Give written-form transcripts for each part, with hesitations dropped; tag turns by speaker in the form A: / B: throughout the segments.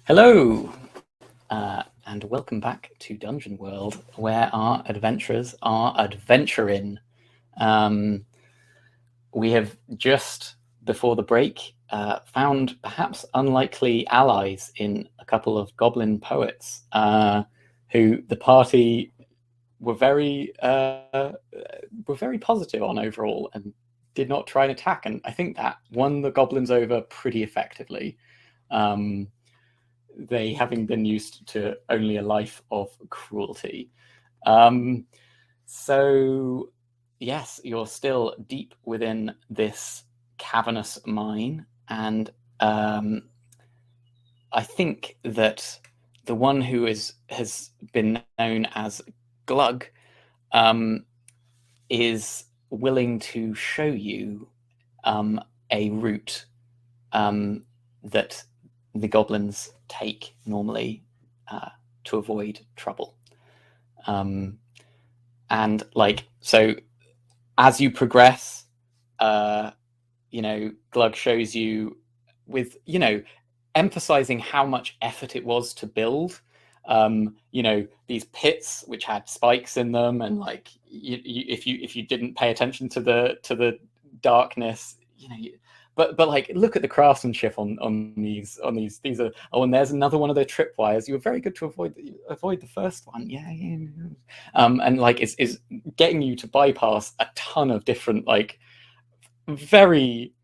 A: Hello, and welcome back to Dungeon World, where our adventurers are adventuring. We have just, before the break, found perhaps unlikely allies in a couple of goblin poets, who the party were very positive on overall, and did not try and attack. And I think that won the goblins over pretty effectively. They having been used to only a life of cruelty. So, yes, you're still deep within this cavernous mine, and I think that the one who has been known as Glug is willing to show you a route that the goblins take normally to avoid trouble. And so as you progress, Glug shows you with, emphasizing how much effort it was to build, these pits which had spikes in them, and if you didn't pay attention to the darkness, But look at the craftsmanship on these. These are and there's another one of their tripwires. You were very good to avoid the first one. Yeah. And is getting you to bypass a ton of different very,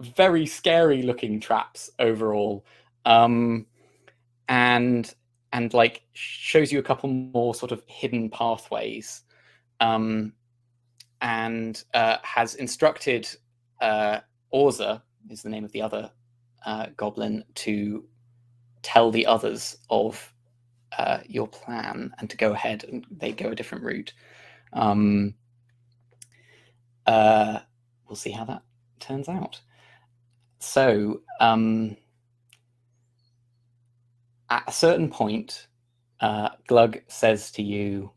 A: very scary looking traps overall. And shows you a couple more sort of hidden pathways. And has instructed Orza is the name of the other goblin, to tell the others of your plan and to go ahead, and they go a different route. We'll see how that turns out. So at a certain point, Glug says to you,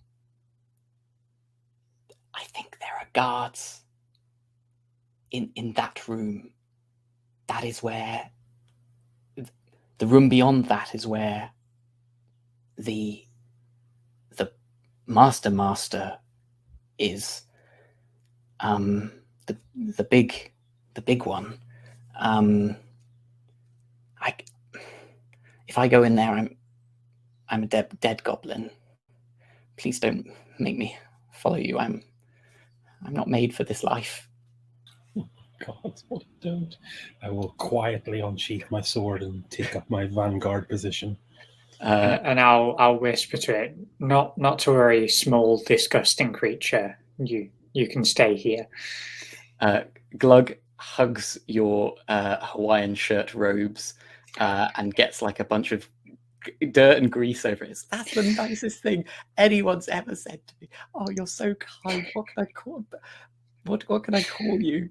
A: I think there are guards in that room. That is where the room beyond that is where the master is. The big one. If I go in there, I'm a dead goblin. Please don't make me follow you. I'm not made for this life.
B: God, don't. I will quietly unsheath my sword and take up my vanguard position.
C: And I'll whisper to it, not to worry, small, disgusting creature. You can stay here.
A: Glug hugs your Hawaiian shirt robes and gets a bunch of dirt and grease over it. That's the nicest thing anyone's ever said to me. Oh, you're so kind. What can I call? What can I call you?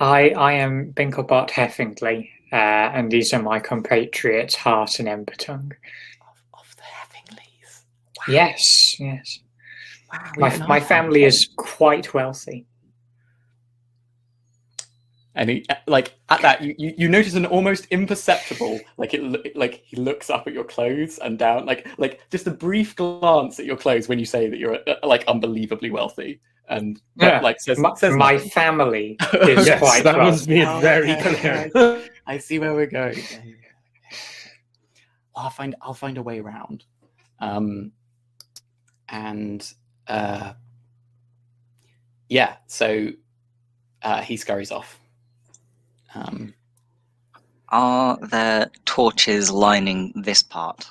C: I am Binklebot Heffingly, and these are my compatriots, Heart and Embertongue.
A: Of the Heffingleys?
C: Wow. Yes.
A: Wow,
C: my family is quite wealthy.
A: And he, at that, you notice an almost imperceptible, he looks up at your clothes and down, just a brief glance at your clothes when you say that you're unbelievably wealthy. And says
C: my family is
B: yes,
C: quite
B: that
C: well.
B: was made very clear.
A: I see where we're going. Well, I'll find a way around. So he scurries off.
D: Are there torches lining this part?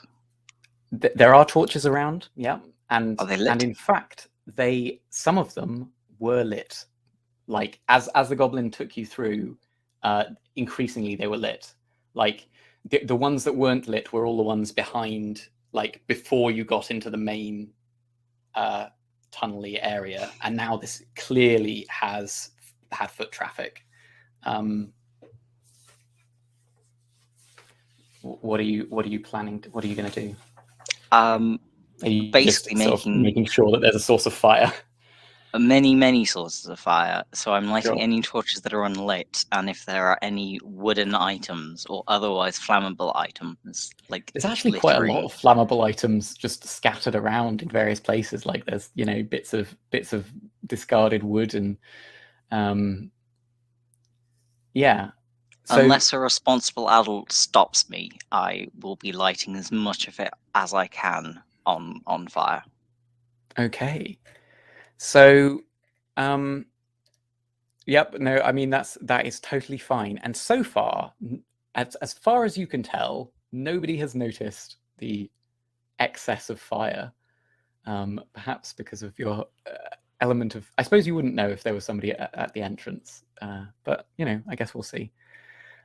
A: There are torches around, yeah, and
D: are they lit?
A: And in fact, some of them were lit. As the goblin took you through, increasingly they were lit. The ones that weren't lit were all the ones behind, before you got into the main tunnely area, and now this clearly has had foot traffic. What are you planning? What are you going to do?
D: Are you
A: basically making sure that there's a source of fire?
D: many sources of fire, so I'm lighting
A: Sure.
D: any torches that are unlit, and if there are any wooden items or otherwise flammable items, like
A: There's actually quite a lot
D: littering.
A: of flammable items just scattered around in various places. Like there's, bits of discarded wood and yeah. So
D: Unless a responsible adult stops me, I will be lighting as much of it as I can on fire.
A: okay. So yep, no, I mean that is totally fine. And so far, as far as you can tell, nobody has noticed the excess of fire. Perhaps because of your element of, I suppose you wouldn't know if there was somebody at the entrance, but I guess we'll see.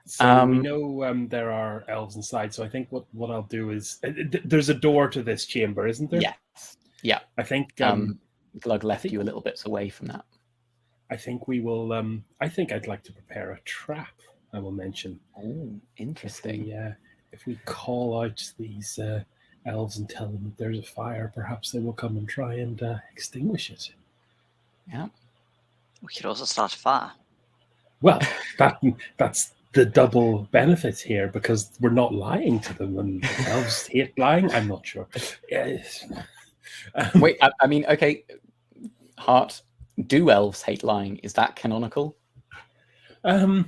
B: So we know there are elves inside. So I think what I'll do is there's a door to this chamber, isn't there?
A: Yes. Yeah.
B: I think
A: Glug left you a little bit away from that.
B: I think we will. I think I'd like to prepare a trap. I will mention.
A: Oh, interesting.
B: Yeah, if we call out these elves and tell them that there's a fire, perhaps they will come and try and extinguish it.
A: Yeah.
D: We could also start a fire.
B: Well, that's the double benefit here, because we're not lying to them, and elves hate lying. I'm not sure.
A: Wait, I mean, okay, Hart. Do elves hate lying? Is that canonical?
B: I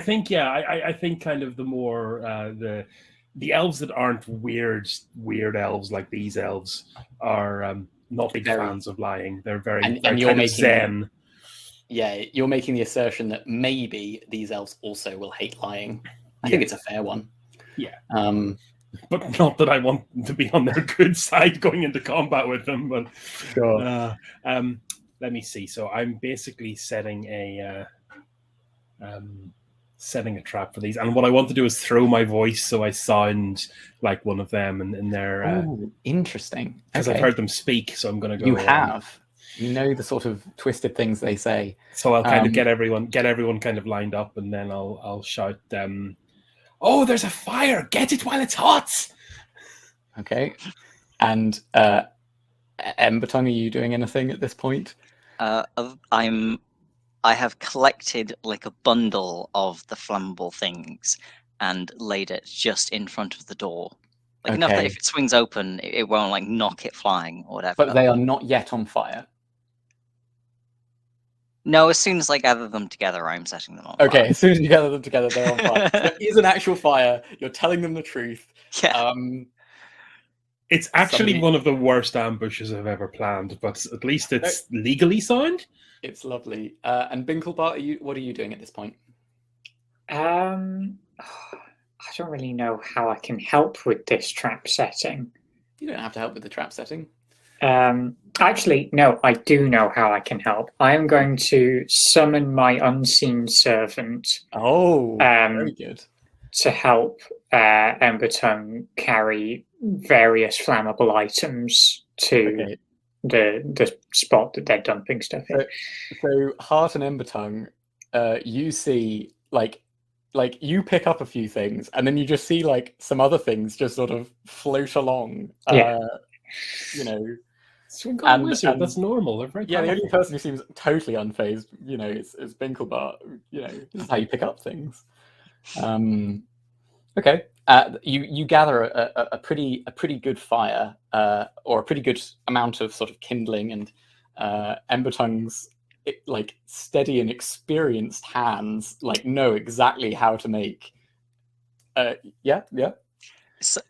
B: think, yeah. I think kind of the more the elves that aren't weird elves like these elves are not big fans of lying. They're very
A: and
B: very
A: you're
B: kind of
A: making
B: zen.
A: Yeah, you're making the assertion that maybe these elves also will hate lying. I think it's a fair one.
B: Yeah.
A: But
B: not that I want to be on their good side going into combat with them. But
A: sure.
B: Let me see. So I'm basically setting a trap for these, and what I want to do is throw my voice so I sound like one of them, and in their.
A: Oh, interesting.
B: Because I've heard them speak, so I'm going to go.
A: You have. You know the sort of twisted things they say.
B: So I'll kind of get everyone kind of lined up, and then I'll shout, "Oh, there's a fire! Get it while it's hot!"
A: Okay. And Embertongue, are you doing anything at this point?
D: I have collected like a bundle of the flammable things and laid it just in front of the door. Like enough that if it swings open, it won't like knock it flying or whatever.
A: But they are not yet on fire.
D: No, as soon as I gather them together, I'm setting them on
A: fire.
D: Okay,
A: as soon as you gather them together, they're on fire. There is an actual fire. You're telling them the truth.
D: Yeah.
B: It's actually one of the worst ambushes I've ever planned, but at least it's legally sound.
A: It's lovely. And Binklebart, what are you doing at this point?
C: I don't really know how I can help with this trap setting.
A: You don't have to help with the trap setting.
C: Actually, no, I do know how I can help. I am going to summon my unseen servant.
A: Oh, very good.
C: To help Embertongue carry various flammable items to the spot that they're dumping stuff in.
A: So Hart and Embertongue, you see like you pick up a few things, and then you just see like some other things just sort of float along.
B: And wizard, that's normal. They're very
A: the only person who seems totally unfazed, is Binklebart. This is how you pick up things. Okay. You gather a pretty good fire, or a pretty good amount of sort of kindling, and Embertongue's steady and experienced hands know exactly how to make. Yeah.
D: So,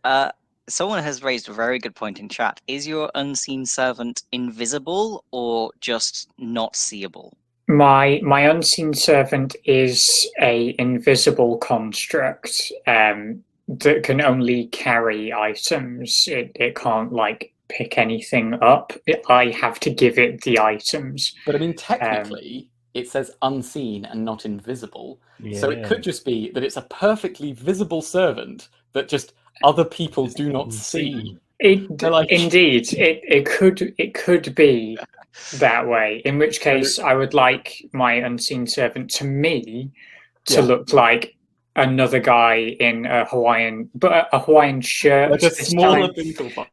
D: someone has raised a very good point in chat. Is your unseen servant invisible or just not seeable?
C: My unseen servant is a invisible construct that can only carry items. It can't pick anything up. I have to give it the items.
A: But I mean, technically, it says unseen and not invisible. Yeah. So it could just be that it's a perfectly visible servant that just other people do not see.
C: Indeed, it could be that way. In which case, I would like my unseen servant to me to look like another guy in a Hawaiian shirt.
A: Like a
C: this
A: smaller
C: time.
A: Binklebar.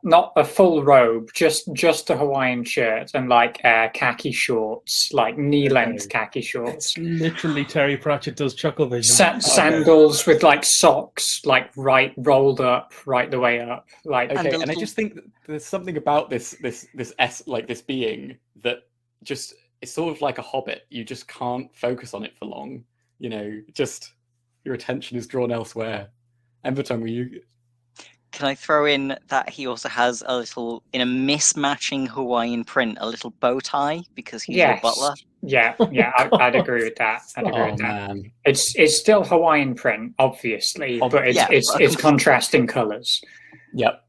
C: Not a full robe, just a Hawaiian shirt and like khaki shorts, like knee-length khaki shorts.
B: It's literally Terry Pratchett does Chuckle Vision.
C: Sandals with like socks, like rolled up, right the way up. Like
A: Okay, and I just think that there's something about this being that just it's sort of like a hobbit. You just can't focus on it for long. You know, just your attention is drawn elsewhere. Emberton, were you?
D: Can I throw in that he also has a little, in a mismatching Hawaiian print, a little bow tie because he's your butler?
C: Yeah, I'd agree with that.
A: Man.
C: It's still Hawaiian print, obviously, but it's contrasting colours.
A: Yep.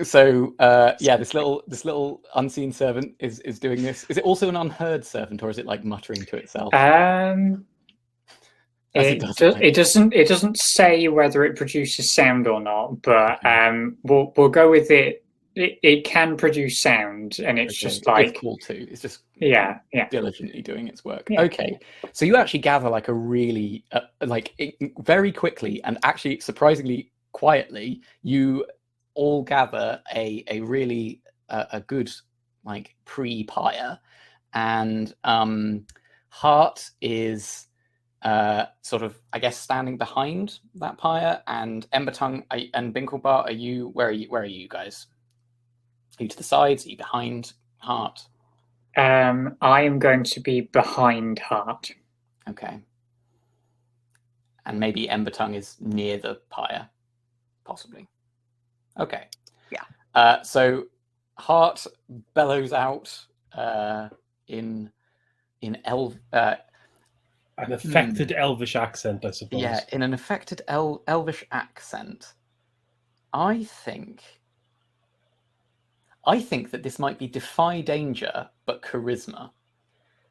A: So this little unseen servant is doing this. Is it also an unheard servant, or is it like muttering to itself?
C: It doesn't say whether it produces sound or not, but we'll go with it. It can produce sound, and it's just like
A: it's cool too. It's just
C: diligently
A: doing its work.
C: Yeah.
A: Okay, so you actually gather like a really very quickly and actually surprisingly quietly. You all gather a really a good like pre-pyre, and Hart is sort of, I guess, standing behind that pyre, and Embertongue and Binklebar, where are you guys? Are you to the sides? Are you behind Hart?
C: I am going to be behind Hart.
A: Okay. And maybe Embertongue is near the pyre, possibly. Okay.
D: Yeah.
A: So Hart bellows out in
B: an affected Elvish accent, I suppose.
A: Yeah, in an affected Elvish accent. I think that this might be defy danger, but charisma.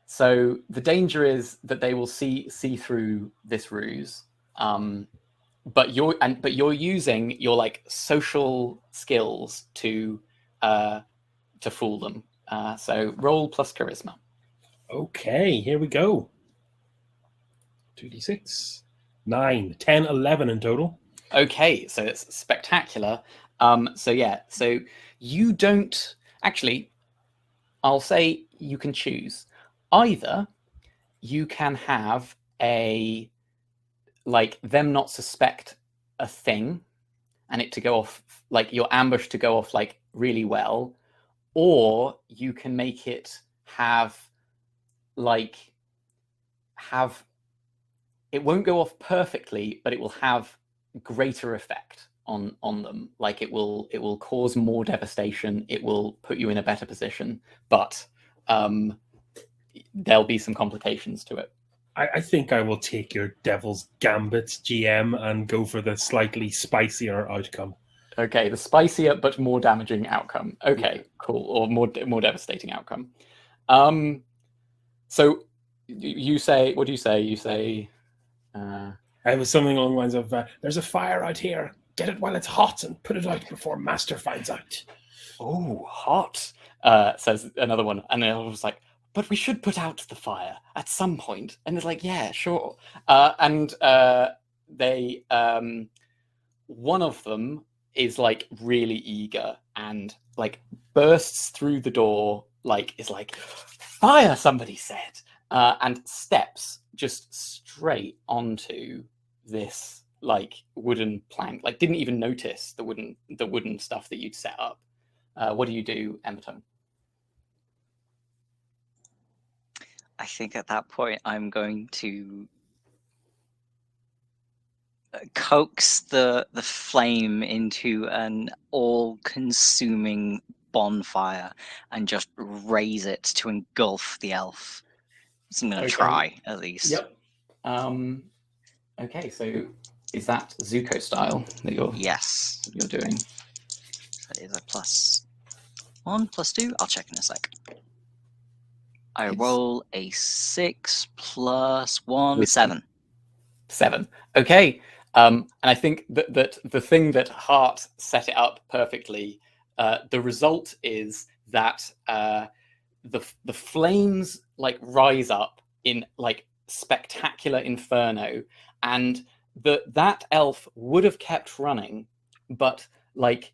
A: So the danger is that they will see through this ruse. But you're using your like social skills to fool them. So roll plus charisma.
B: Okay, here we go. 2d6. 9, 10, 11 in total.
A: Okay, so it's spectacular. So you don't actually. I'll say you can choose. Either you can have them not suspect a thing, and it to go off like your ambush to go off like really well, or you can make it have it won't go off perfectly, but it will have greater effect on them. Like it will cause more devastation. It will put you in a better position, but there'll be some complications to it.
B: I think I will take your Devil's Gambit, GM, and go for the slightly spicier outcome.
A: Okay, the spicier but more damaging outcome. Okay, cool. Or more devastating outcome. So you say, what do you say? You say...
B: It was something along the lines of, there's a fire out here. Get it while it's hot and put it out before Master finds out.
A: Oh, hot, says another one. And I was like, but we should put out the fire at some point. And it's like, yeah, sure. And they, one of them is like really eager and like bursts through the door, like is like, fire, somebody said, and steps just straight onto this like wooden plank, like didn't even notice the wooden stuff that you'd set up. What do you do, Emberton?
D: I think at that point I'm going to coax the flame into an all-consuming bonfire and just raise it to engulf the elf. So I'm going to try, at least.
A: Yep. Okay, so is that Zuko style that you're doing?
D: So it is a +1, +2. I'll check in a sec. I roll a 6 + 1, 7.
A: 7. Okay. And I think that the thing that Hart set it up perfectly, the result is that the flames like rise up in like spectacular inferno, and that elf would have kept running, but like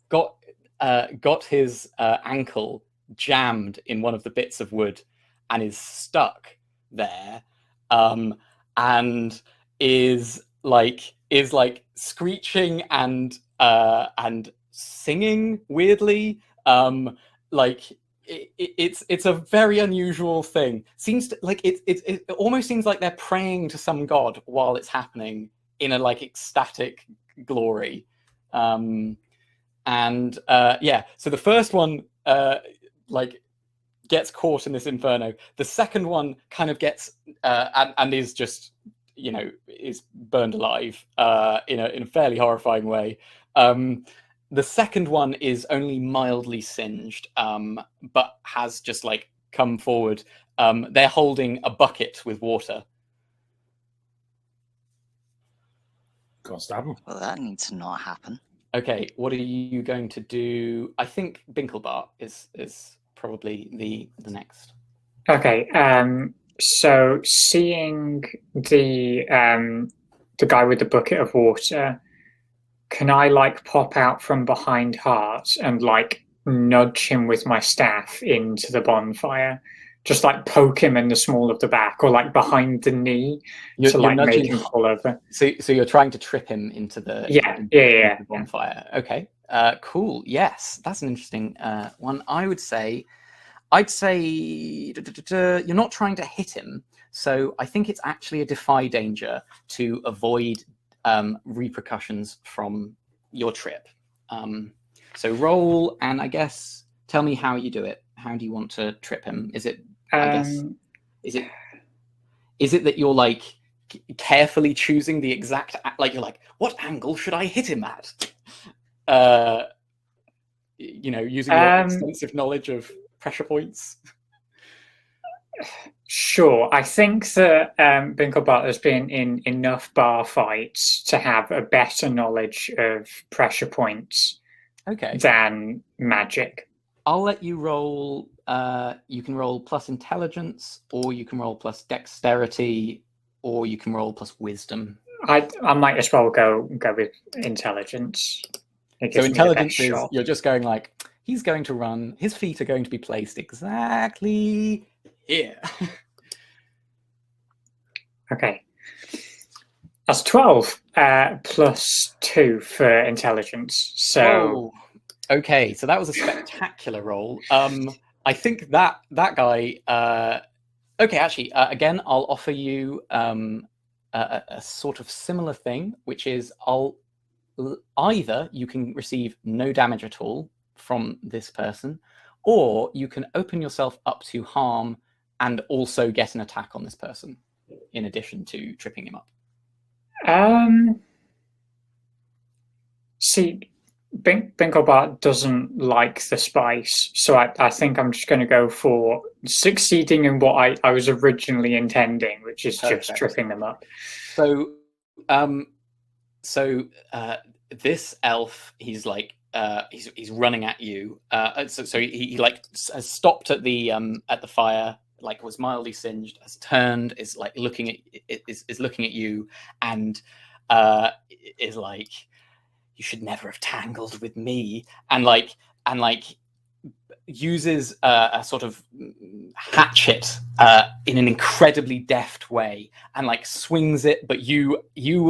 A: got his ankle jammed in one of the bits of wood and is stuck there, and is like screeching and singing weirdly. Like it's a very unusual thing. Seems to, like it almost seems like they're praying to some god while it's happening in a like ecstatic glory. And yeah, so the first one like gets caught in this inferno. The second one kind of gets and is just, you know, is burned alive in a fairly horrifying way. The second one is only mildly singed, but has just like come forward. They're holding a bucket with water.
B: Go on, stab him.
D: Well, that needs to not happen.
A: Okay, what are you going to do? I think Binklebart is probably the next.
C: Okay, so seeing the guy with the bucket of water, can I like pop out from behind Hart and like nudge him with my staff into the bonfire? Just like poke him in the small of the back or like behind the knee to like make him fall over.
A: So you're trying to trip him into the
C: the
A: bonfire. Okay, cool. Yes, that's an interesting one. I'd say you're not trying to hit him. So I think it's actually a defy danger to avoid repercussions from your trip. So roll, and I guess tell me how you do it. How do you want to trip him? Is it is it that you're like carefully choosing the exact, like you're like, what angle should I hit him at? You know, using your extensive knowledge of pressure points.
C: Sure, I think that Binklebart has been in enough bar fights to have a better knowledge of pressure points than magic.
A: I'll let you roll. You can roll plus intelligence, or you can roll plus dexterity, or you can roll plus wisdom.
C: I might as well go with intelligence.
A: So intelligence is you're just going like, he's going to run. His feet are going to be placed exactly here.
C: Okay. That's 12 plus 2 for intelligence. So
A: okay, so that was a spectacular roll. I think that guy. Okay, actually, again, I'll offer you a sort of similar thing, which is either you can receive no damage at all from this person, or you can open yourself up to harm and also get an attack on this person, in addition to tripping him up.
C: See, Binklebart doesn't like the spice, so I think I'm just going to go for succeeding in what I was originally intending, which is just tripping them up.
A: So, this elf, he's like, he's running at you. So he like has stopped at the fire, like was mildly singed, has turned, is like looking at you, and is like, you should never have tangled with me, and uses a sort of hatchet in an incredibly deft way, and like swings it, but you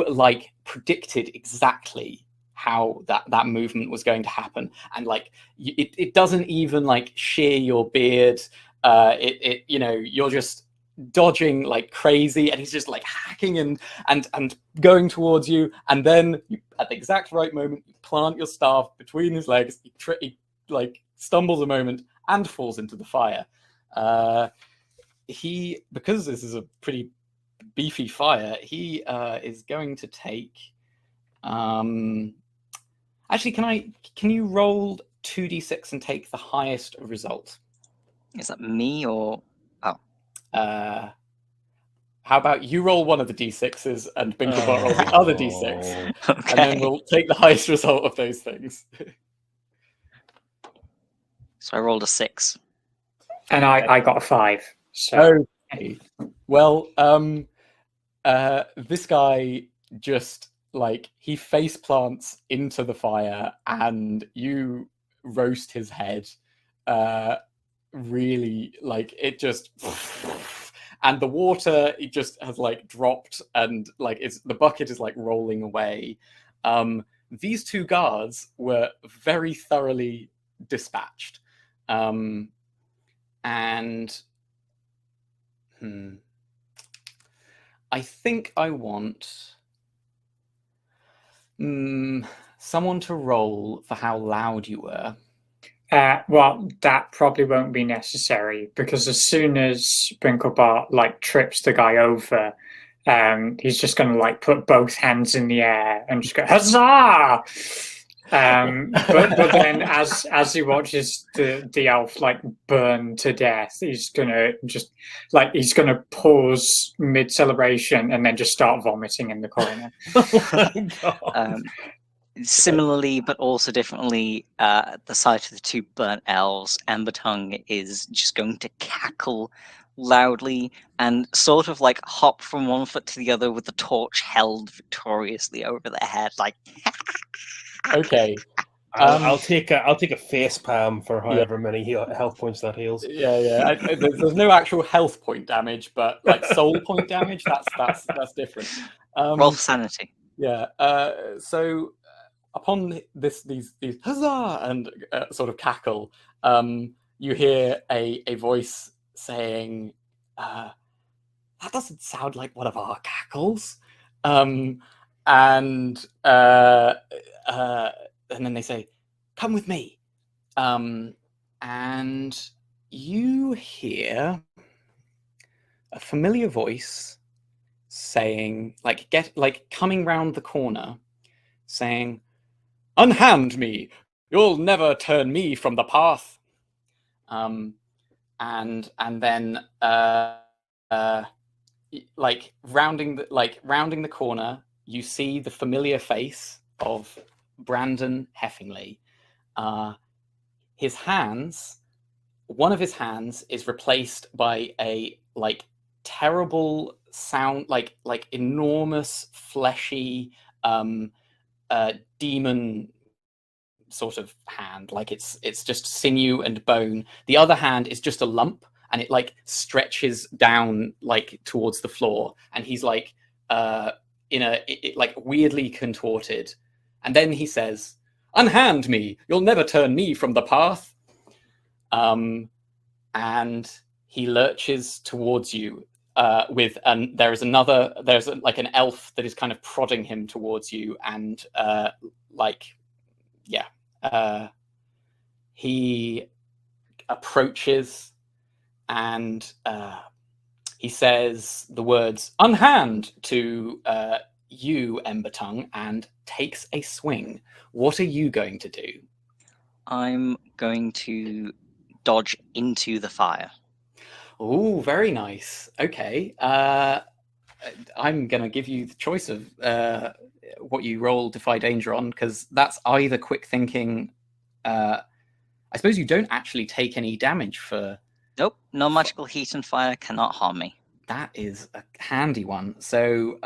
A: like predicted exactly how that movement was going to happen, and like it doesn't even like shear your beard. It you know, you're just dodging like crazy, and he's just like hacking and going towards you, and then at the exact right moment you plant your staff between his legs. He like stumbles a moment and falls into the fire. Because this is a pretty beefy fire, he is going to take actually, can you roll 2d6 and take the highest result?
D: Is that me or
A: how about you roll one of the d6s and Binklebart rolls the other d6,
D: okay.
A: and then we'll take the highest result of those things.
D: So I rolled a 6.
C: And I got a 5. So
A: okay. Well, this guy just like he face plants into the fire, and you roast his head. Really, like it just, and the water it just has like dropped, and like the bucket is like rolling away. These two guards were very thoroughly dispatched, and I think I want someone to roll for how loud you were.
C: Well, that probably won't be necessary, because as soon as Brinklebart like trips the guy over, he's just going to like put both hands in the air and just go huzzah. But then as he watches the elf like burn to death, he's gonna pause mid celebration and then just start vomiting in the corner.
B: Oh my God.
D: Similarly, but also differently, at the sight of the two burnt elves, Embertongue is just going to cackle loudly and sort of like hop from one foot to the other with the torch held victoriously over their head, like.
A: Okay.
B: I'll take a face palm for however many health points that heals.
A: Yeah. There's no actual health point damage, but like soul point damage, that's different.
D: Roll for sanity.
A: Yeah. So upon these huzzah and sort of cackle, you hear a voice saying, "That doesn't sound like one of our cackles," and then they say, "Come with me," and you hear a familiar voice saying, coming round the corner, saying, "Unhand me! You'll never turn me from the path." And then rounding the corner, you see the familiar face of Brandon Heffingly. His hands, one of his hands is replaced by a terrible sound, like enormous fleshy demon sort of hand, like it's just sinew and bone. The other hand is just a lump, and it like stretches down like towards the floor, and he's like like weirdly contorted. And then he says, "Unhand me! You'll never turn me from the path." And he lurches towards you there's an elf that is kind of prodding him towards you, and he approaches, and he says the words "unhand" to you, Embertongue, and takes a swing. What are you going to do?
D: I'm going to dodge into the fire.
A: Oh, very nice. Okay. I'm going to give you the choice of what you roll Defy Danger on, because that's either quick thinking. I suppose you don't actually take any damage for...
D: Nope, no magical heat and fire cannot harm me.
A: That is a handy one. So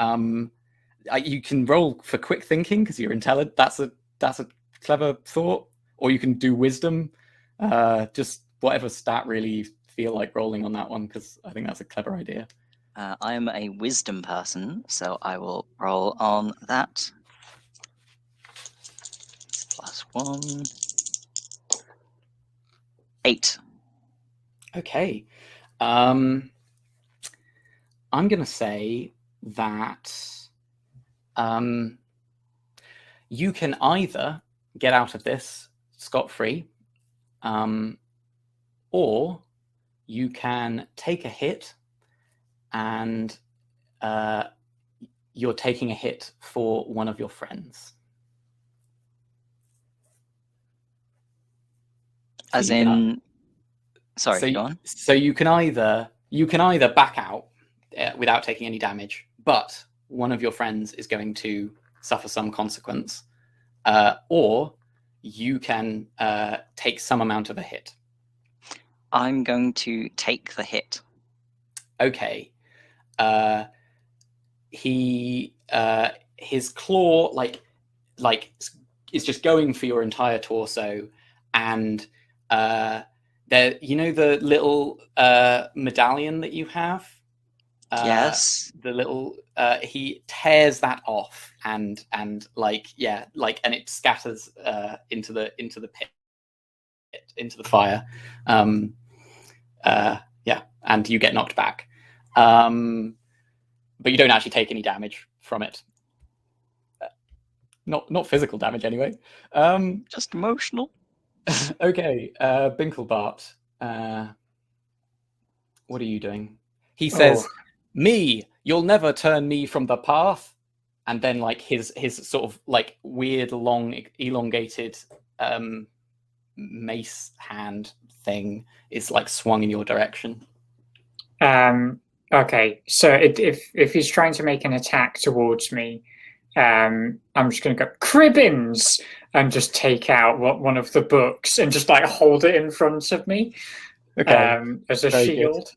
A: you can roll for quick thinking because you're intelligent. That's a clever thought. Or you can do wisdom. Just whatever stat really you feel like rolling on that one, because I think that's a clever idea.
D: I am a wisdom person, so I will roll on that. +1. 8.
A: Okay. I'm going to say that you can either get out of this scot-free, or you can take a hit, and you're taking a hit for one of your friends.
D: As in... Sorry, go on.
A: So you can either back out without taking any damage, but one of your friends is going to suffer some consequence, or you can take some amount of a hit.
D: I'm going to take the hit.
A: Okay. he his claw like is just going for your entire torso, and there, you know, the little medallion that you have.
D: Yes.
A: The little he tears that off, and like and it scatters into the pit, into the fire. And you get knocked back, but you don't actually take any damage from it. Not physical damage anyway.
D: Just emotional.
A: Okay, Binklebart, what are you doing? He says, "Me, you'll never turn me from the path." And then like his sort of like weird long elongated mace hand thing is like swung in your direction.
C: Okay, so if he's trying to make an attack towards me, I'm just going to go Cribbins and just take out one of the books and just like hold it in front of me, as a shield.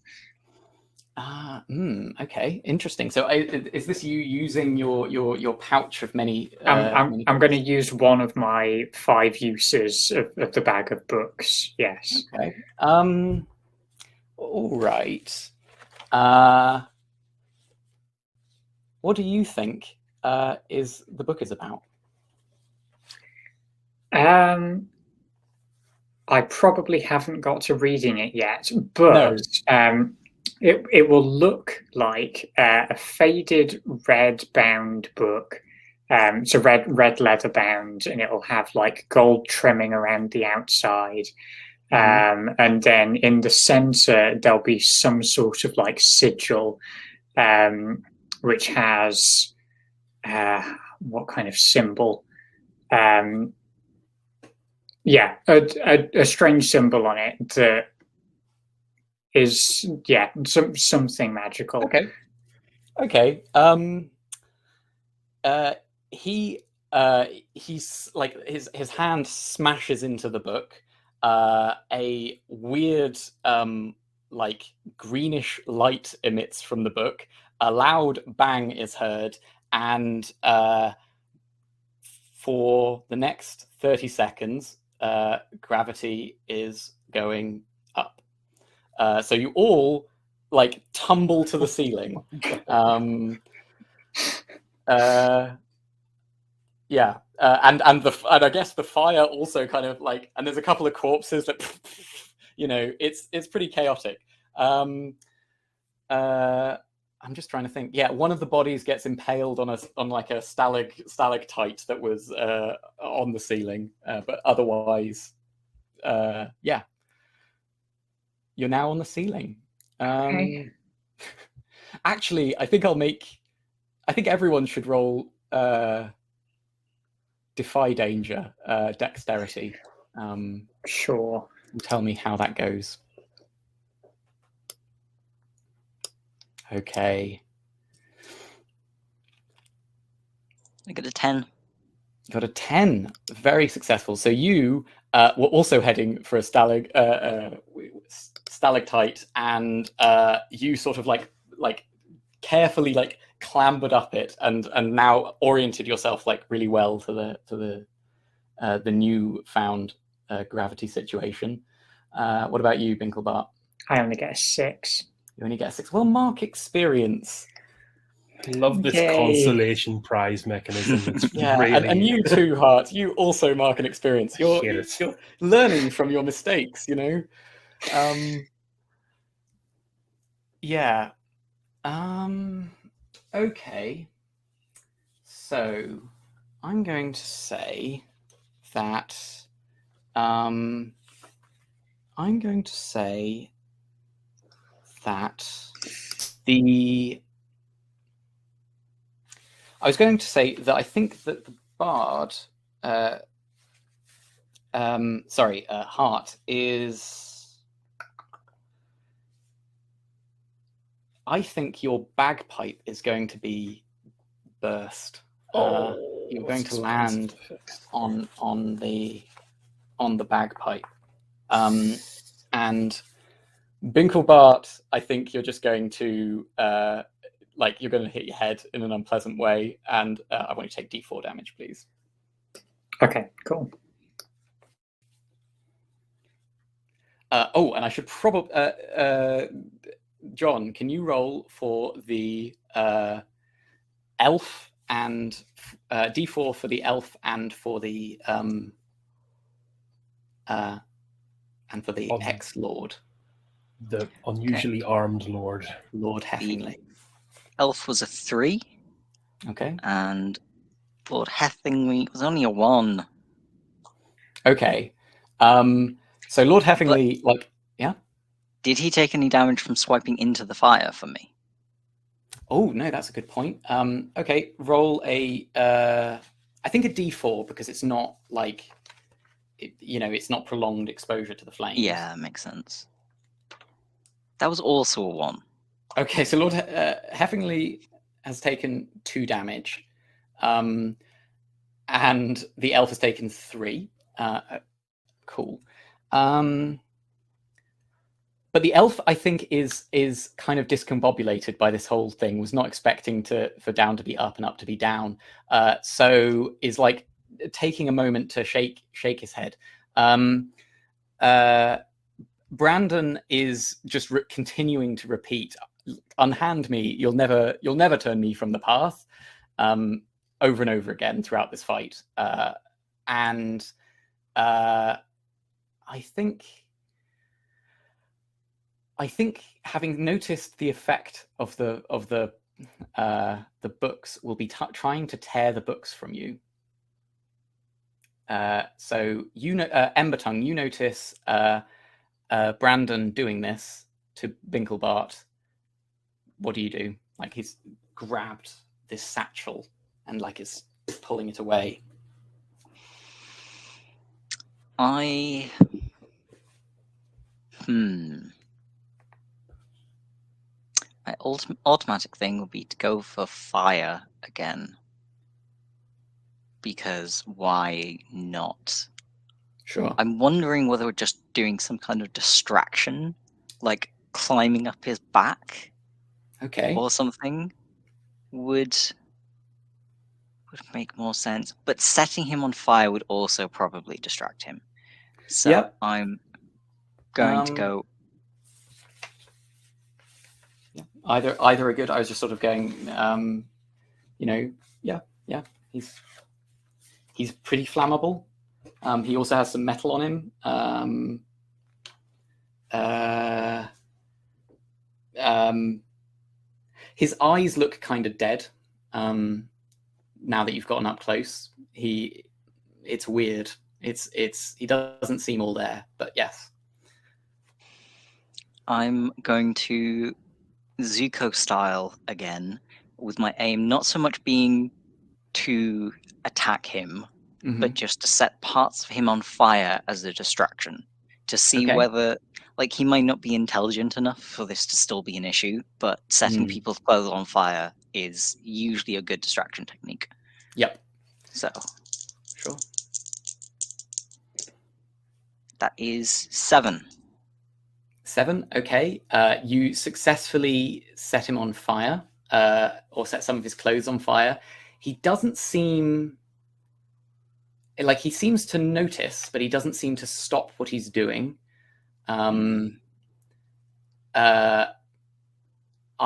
A: Okay, interesting. So is this you using your pouch of many?
C: I'm going to use one of my 5 uses of the bag of books. Yes.
A: Okay. All right. What do you think is the book is about?
C: I probably haven't got to reading it yet, but no. It will look like a faded red bound book. So red leather bound, and it will have like gold trimming around the outside. And then in the center, there'll be some sort of like sigil, which has what kind of symbol? A strange symbol on it that is something magical.
A: Okay. He's like his hand smashes into the book. A weird like greenish light emits from the book. A loud bang is heard, and for the next 30 seconds, gravity is going up. So you all like tumble to the ceiling. And I guess the fire also kind of like, and there's a couple of corpses that, you know, it's pretty chaotic. I'm just trying to think. Yeah, one of the bodies gets impaled on like a stalactite that was on the ceiling, but otherwise, you're now on the ceiling.
C: Okay.
A: Actually, I think everyone should roll defy danger, dexterity.
C: Sure.
A: And tell me how that goes. Okay.
D: I got a 10.
A: Got a 10. Very successful. So you were also heading for a stalactite, and you sort of like carefully like clambered up it, and now oriented yourself like really well to the new found gravity situation. What about you, Binklebart?
C: I only get a 6.
A: You only get a 6. Well, mark experience.
B: I love this consolation prize mechanism. It's really...
A: and you too, Hart. You also mark an experience. You're learning from your mistakes, you know. Okay. So I'm going to say that I was going to say that I think that the bard, Hart, is... I think your bagpipe is going to be burst. You're going to land on the bagpipe. And Binklebart, I think you're just going to like you're going to hit your head in an unpleasant way, and I want you to take D4 damage, please.
C: Okay, cool.
A: And I should probably John, can you roll for the elf and D4 for the elf and for the ex-lord,
B: the unusually armed Lord
A: Heffingly.
D: Elf was a 3.
A: Okay.
D: And Lord Heffingly was only a 1.
A: Okay. So Lord Heffingly,
D: Did he take any damage from swiping into the fire for me?
A: Oh no, that's a good point. Okay, roll a I think a D4, because it's not like it's not prolonged exposure to the flames.
D: Yeah, makes sense. That was also a 1.
A: Okay, so Lord Heffingly has taken 2 damage, and the elf has taken 3. Cool. But the elf, I think, is kind of discombobulated by this whole thing. Was not expecting for down to be up and up to be down. So is like taking a moment to shake his head. Brandon is just continuing to repeat, "Unhand me! You'll never turn me from the path," over and over again throughout this fight. And I think having noticed the effect of the books, will be trying to tear the books from you. So Embertongue, you notice Brandon doing this to Binklebart. What do you do? Like, he's grabbed this satchel and like is pulling it away.
D: My automatic thing would be to go for fire again. Because why not?
A: Sure.
D: I'm wondering whether we're just doing some kind of distraction, like climbing up his back, or something, would make more sense. But setting him on fire would also probably distract him. So
A: Yep.
D: I'm going to go.
A: Either are good. I was just sort of going, he's pretty flammable. He also has some metal on him. His eyes look kind of dead. Now that you've gotten up close, it's weird. He doesn't seem all there, but yes.
D: I'm going to Zuko style again, with my aim not so much being to attack him, but just to set parts of him on fire as a distraction, to see whether, like, he might not be intelligent enough for this to still be an issue, but setting people's clothes on fire is usually a good distraction technique.
A: Yep.
D: So,
A: sure.
D: That is 7.
A: 7, okay. You successfully set him on fire, or set some of his clothes on fire. He doesn't seem... like, he seems to notice, but he doesn't seem to stop what he's doing. I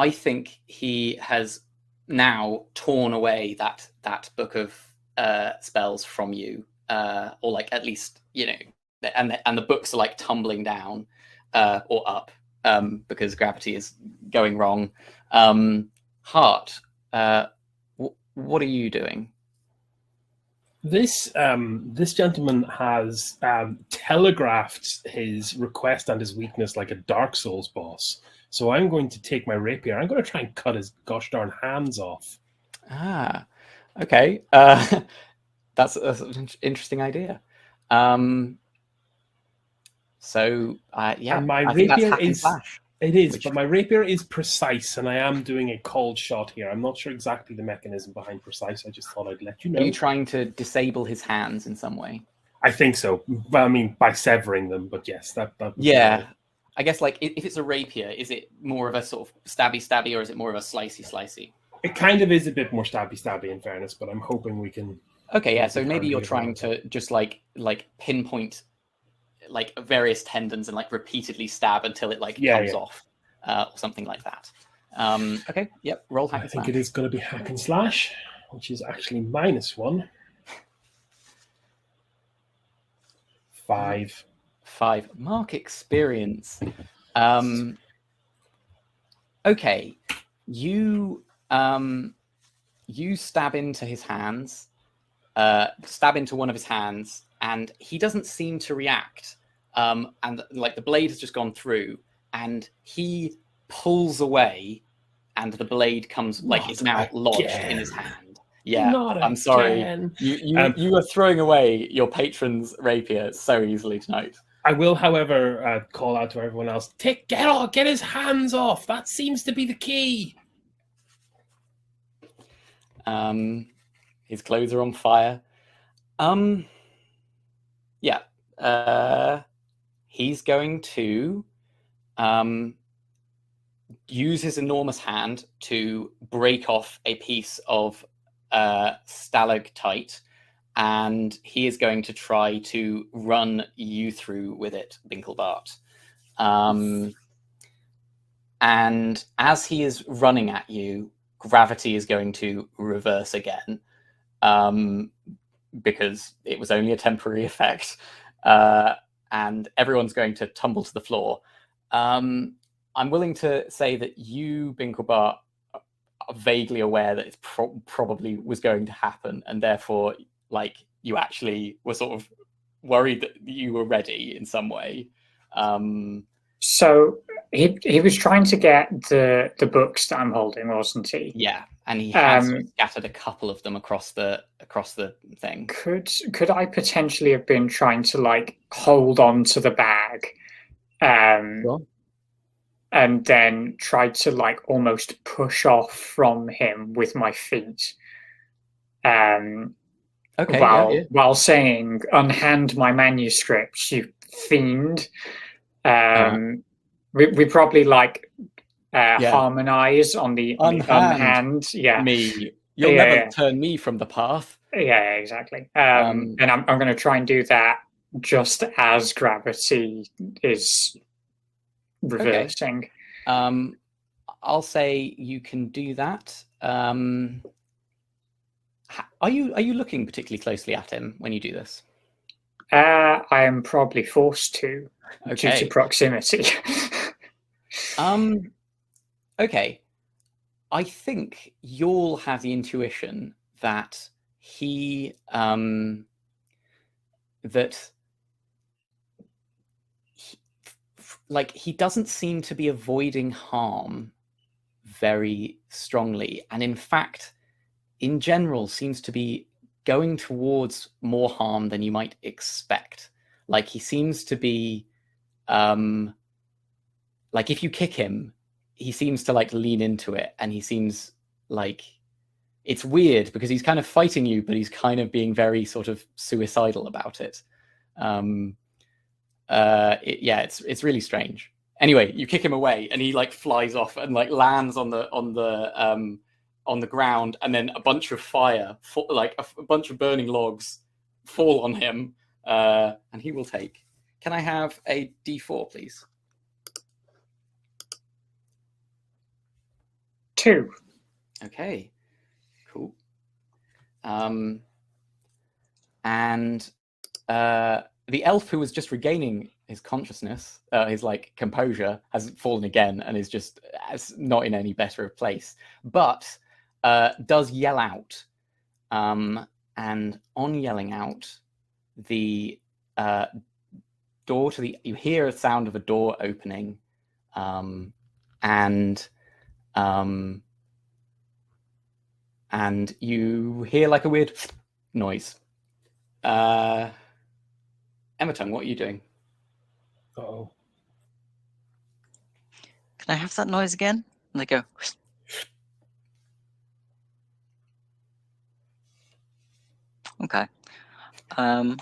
A: think he has now torn away that book of spells from you, or like at least, and the books are like tumbling down or up because gravity is going wrong. Hart, what are you doing?
B: This gentleman has telegraphed his request and his weakness like a Dark Souls boss. So I'm going to take my rapier. I'm going to try and cut his gosh darn hands off.
A: Ah, okay. That's an interesting idea. So yeah,
B: and my
A: I think
B: rapier
A: that's
B: is
A: Flash,
B: it is, but my rapier is precise, and I am doing a cold shot here. I'm not sure exactly the mechanism behind precise. I just thought I'd let you know.
A: Are you trying to disable his hands in some way?
B: I think so. Well, I mean, by severing them, but yes, that
A: yeah. I guess like if it's a rapier, is it more of a sort of stabby, or is it more of a slicey?
B: It kind of is a bit more stabby, in fairness, but I'm hoping we can.
A: Okay, yeah. So maybe you're trying to just like pinpoint like various tendons and like repeatedly stab until it like comes off, or something like that. Okay, yep. Roll hack and slash.
B: I think it is going to be hack and slash, which is actually -1. 5.
A: 5. Mark experience. Okay, you stab into his hands, stab into one of his hands, and he doesn't seem to react. And like the blade has just gone through, and he pulls away, and the blade comes like it's now lodged in his hand. Yeah, I'm sorry. You are throwing away your patron's rapier so easily tonight.
B: I will, however, call out to everyone else. Get his hands off. That seems to be the key.
A: His clothes are on fire. Yeah. He's going to use his enormous hand to break off a piece of stalactite, and he is going to try to run you through with it, Binklebart. And as he is running at you, gravity is going to reverse again, because it was only a temporary effect, and everyone's going to tumble to the floor. I'm willing to say that you, Binklebart, are vaguely aware that it probably was going to happen, and therefore, like, you actually were sort of worried that you were ready in some way.
C: So he was trying to get the books that I'm holding, wasn't he?
A: Yeah, and he has scattered a couple of them across the thing.
C: Could I potentially have been trying to like hold on to the bag,
A: Sure.
C: and then tried to like almost push off from him with my feet?
A: Okay.
C: While saying, "Unhand my manuscripts, you fiend." We probably like harmonize on the unhand. Yeah,
A: me. You'll never turn me from the path.
C: Yeah, exactly. And I'm going to try and do that just as gravity is reversing.
A: Okay. I'll say you can do that. Are you looking particularly closely at him when you do this?
C: I am probably forced to, due to proximity.
A: Okay. I think you'll have the intuition that he he doesn't seem to be avoiding harm very strongly, and in fact, in general, seems to be going towards more harm than you might expect. Like, he seems to be like, if you kick him, he seems to like lean into it, and he seems like, it's weird because he's kind of fighting you, but he's kind of being very sort of suicidal about it. It's really strange. Anyway, you kick him away, and he like flies off and like lands on the ground, and then a bunch of fire, like a bunch of burning logs, fall on him, and he will take. Can I have a D4, please?
C: 2.
A: Okay, cool. And the elf who was just regaining his consciousness, his like composure, has fallen again and is not in any better place, but does yell out. And on yelling out, the door to you hear a sound of a door opening, and you hear like a weird noise. Emmerton, what are you doing?
B: Uh-oh.
D: Can I have that noise again? And they go. Okay. I'm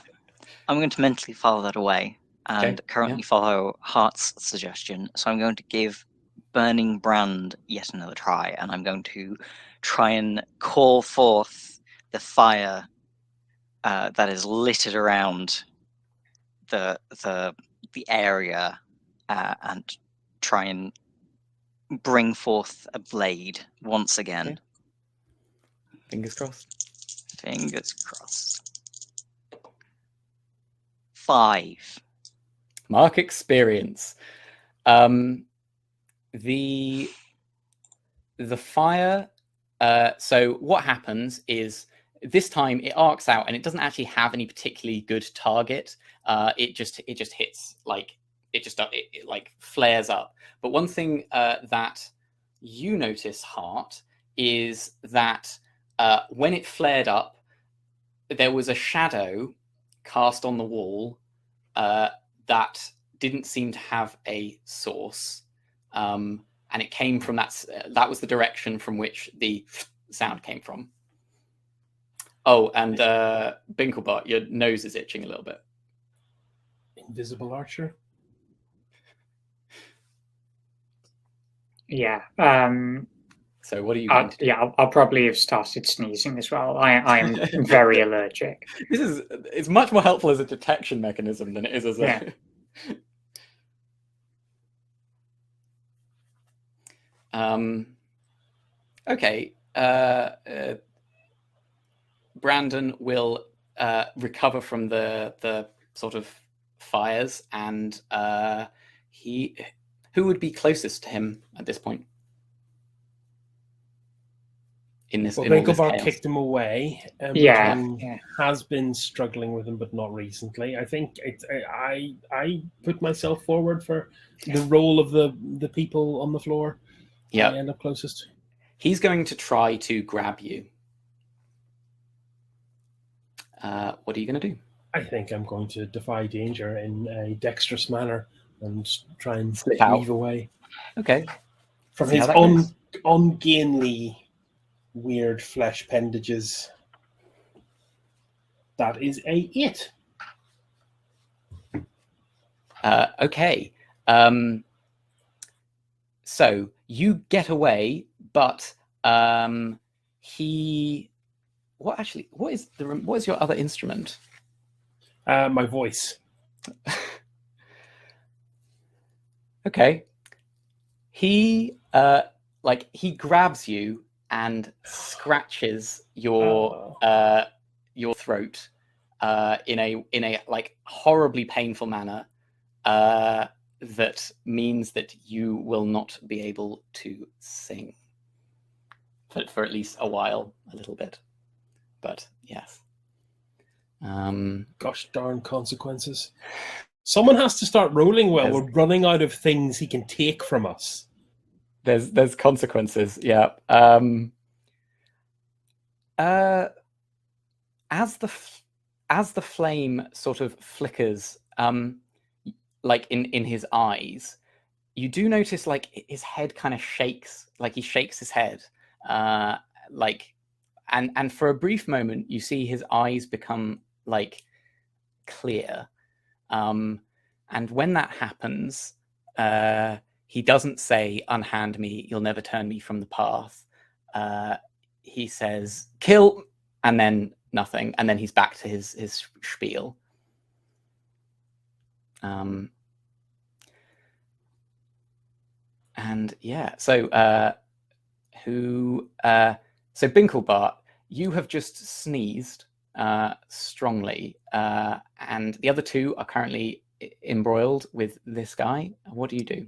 D: going to mentally file that away, and currently
A: yeah.
D: follow Heart's suggestion. So I'm going to give Burning Brand yet another try, and I'm going to try and call forth the fire that is littered around the area, and try and bring forth a blade once again.
A: Okay. Fingers crossed.
D: Fingers crossed. 5.
A: Mark experience. The fire. So what happens is this time it arcs out and it doesn't actually have any particularly good target. It just hits, like it like flares up. But one thing that you notice, Hart, is that when it flared up, there was a shadow cast on the wall that didn't seem to have a source, and it came from that was the direction from which the sound came from. Oh, and Binklebart, your nose is itching a little bit.
B: Invisible archer?
C: Yeah.
A: So what are you going to do?
C: Yeah, I'll probably have started sneezing as well. I am very allergic.
A: It's much more helpful as a detection mechanism than it is as a...
C: Yeah.
A: Okay. Brandon will recover from the sort of fires, and who would be closest to him at this point?
B: Binklebart kicked him away. Has been struggling with him, but not recently. I think I put myself forward for the role of the people on the floor.
A: Yeah,
B: I end up closest.
A: He's going to try to grab you. What are you going to do?
B: I think I'm going to defy danger in a dexterous manner and try and
A: Slip out.
B: weave away.
A: Okay.
B: From
A: See
B: his
A: how that goes.
B: ungainly, weird flesh appendages. That is a 8.
A: Okay. So you get away, but he. What is your other instrument?
B: My voice.
A: Okay. He grabs you and scratches your throat in a like horribly painful manner that means that you will not be able to sing for at least a while, a little bit. But yes.
B: Gosh darn consequences. Someone has to start rolling well. We're running out of things he can take from us.
A: There's consequences, yeah. As the flame sort of flickers, like in his eyes, you do notice like his head kind of shakes, like he shakes his head, like, and for a brief moment you see his eyes become like clear, and when that happens, he doesn't say, "Unhand me, you'll never turn me from the path." He says, "Kill," and then nothing, and then he's back to his spiel. And yeah, so so Binklebart, you have just sneezed strongly, and the other two are currently embroiled with this guy. What do you do?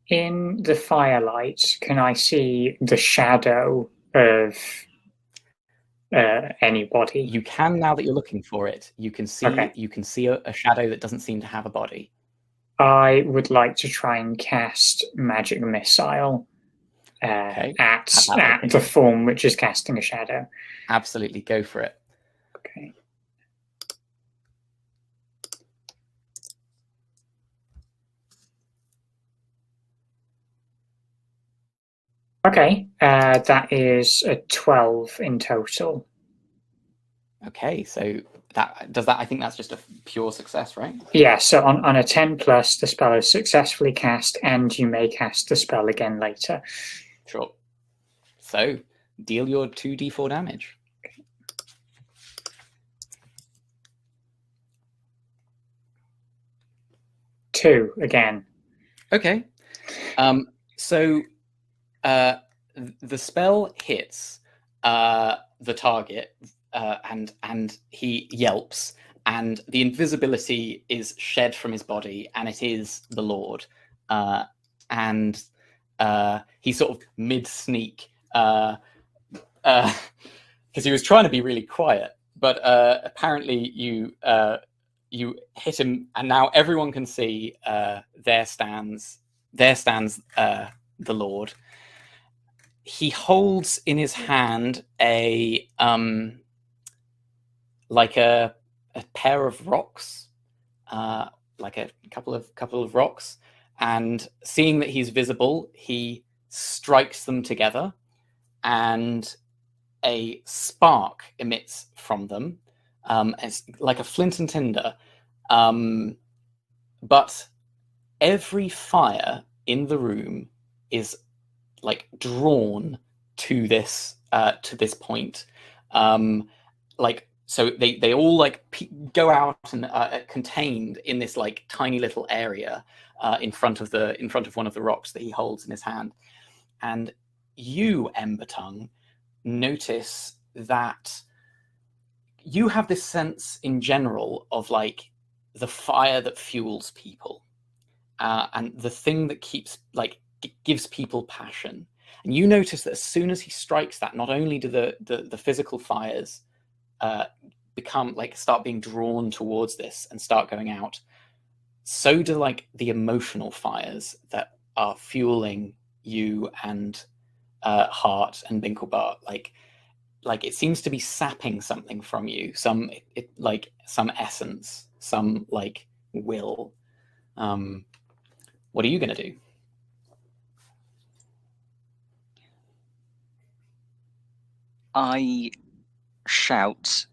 C: In the firelight, can I see the shadow of anybody?
A: You can, now that you're looking for it. You can see a shadow that doesn't seem to have a body.
C: I would like to try and cast Magic Missile at the form which is casting a shadow.
A: Absolutely, go for it.
C: Okay. Okay, that is a 12 in total.
A: Okay, so I think that's just a pure success, right?
C: Yeah, so on a 10 plus, the spell is successfully cast, and you may cast the spell again later.
A: Sure. So deal your 2d4 damage.
C: Two again.
A: Okay. So the spell hits the target, and he yelps, and the invisibility is shed from his body, and it is the Lord. And he's sort of mid-sneak, because he was trying to be really quiet, but apparently you hit him, and now everyone can see there stands the Lord. He holds in his hand a like a pair of rocks, like a couple of rocks, and seeing that he's visible, he strikes them together, and a spark emits from them. It's like a flint and tinder, but every fire in the room is like drawn to this point. Like, so they all like go out and contained in this like tiny little area in front of one of the rocks that he holds in his hand. And you, Ember Tongue, notice that you have this sense in general of like the fire that fuels people, and the thing that keeps like gives people passion. And you notice that as soon as he strikes that, not only do the physical fires become like start being drawn towards this and start going out, so do like the emotional fires that are fueling you and Hart and Binklebart. Like it seems to be sapping something from you, some essence, some like will. What are you going to do?
D: I shout,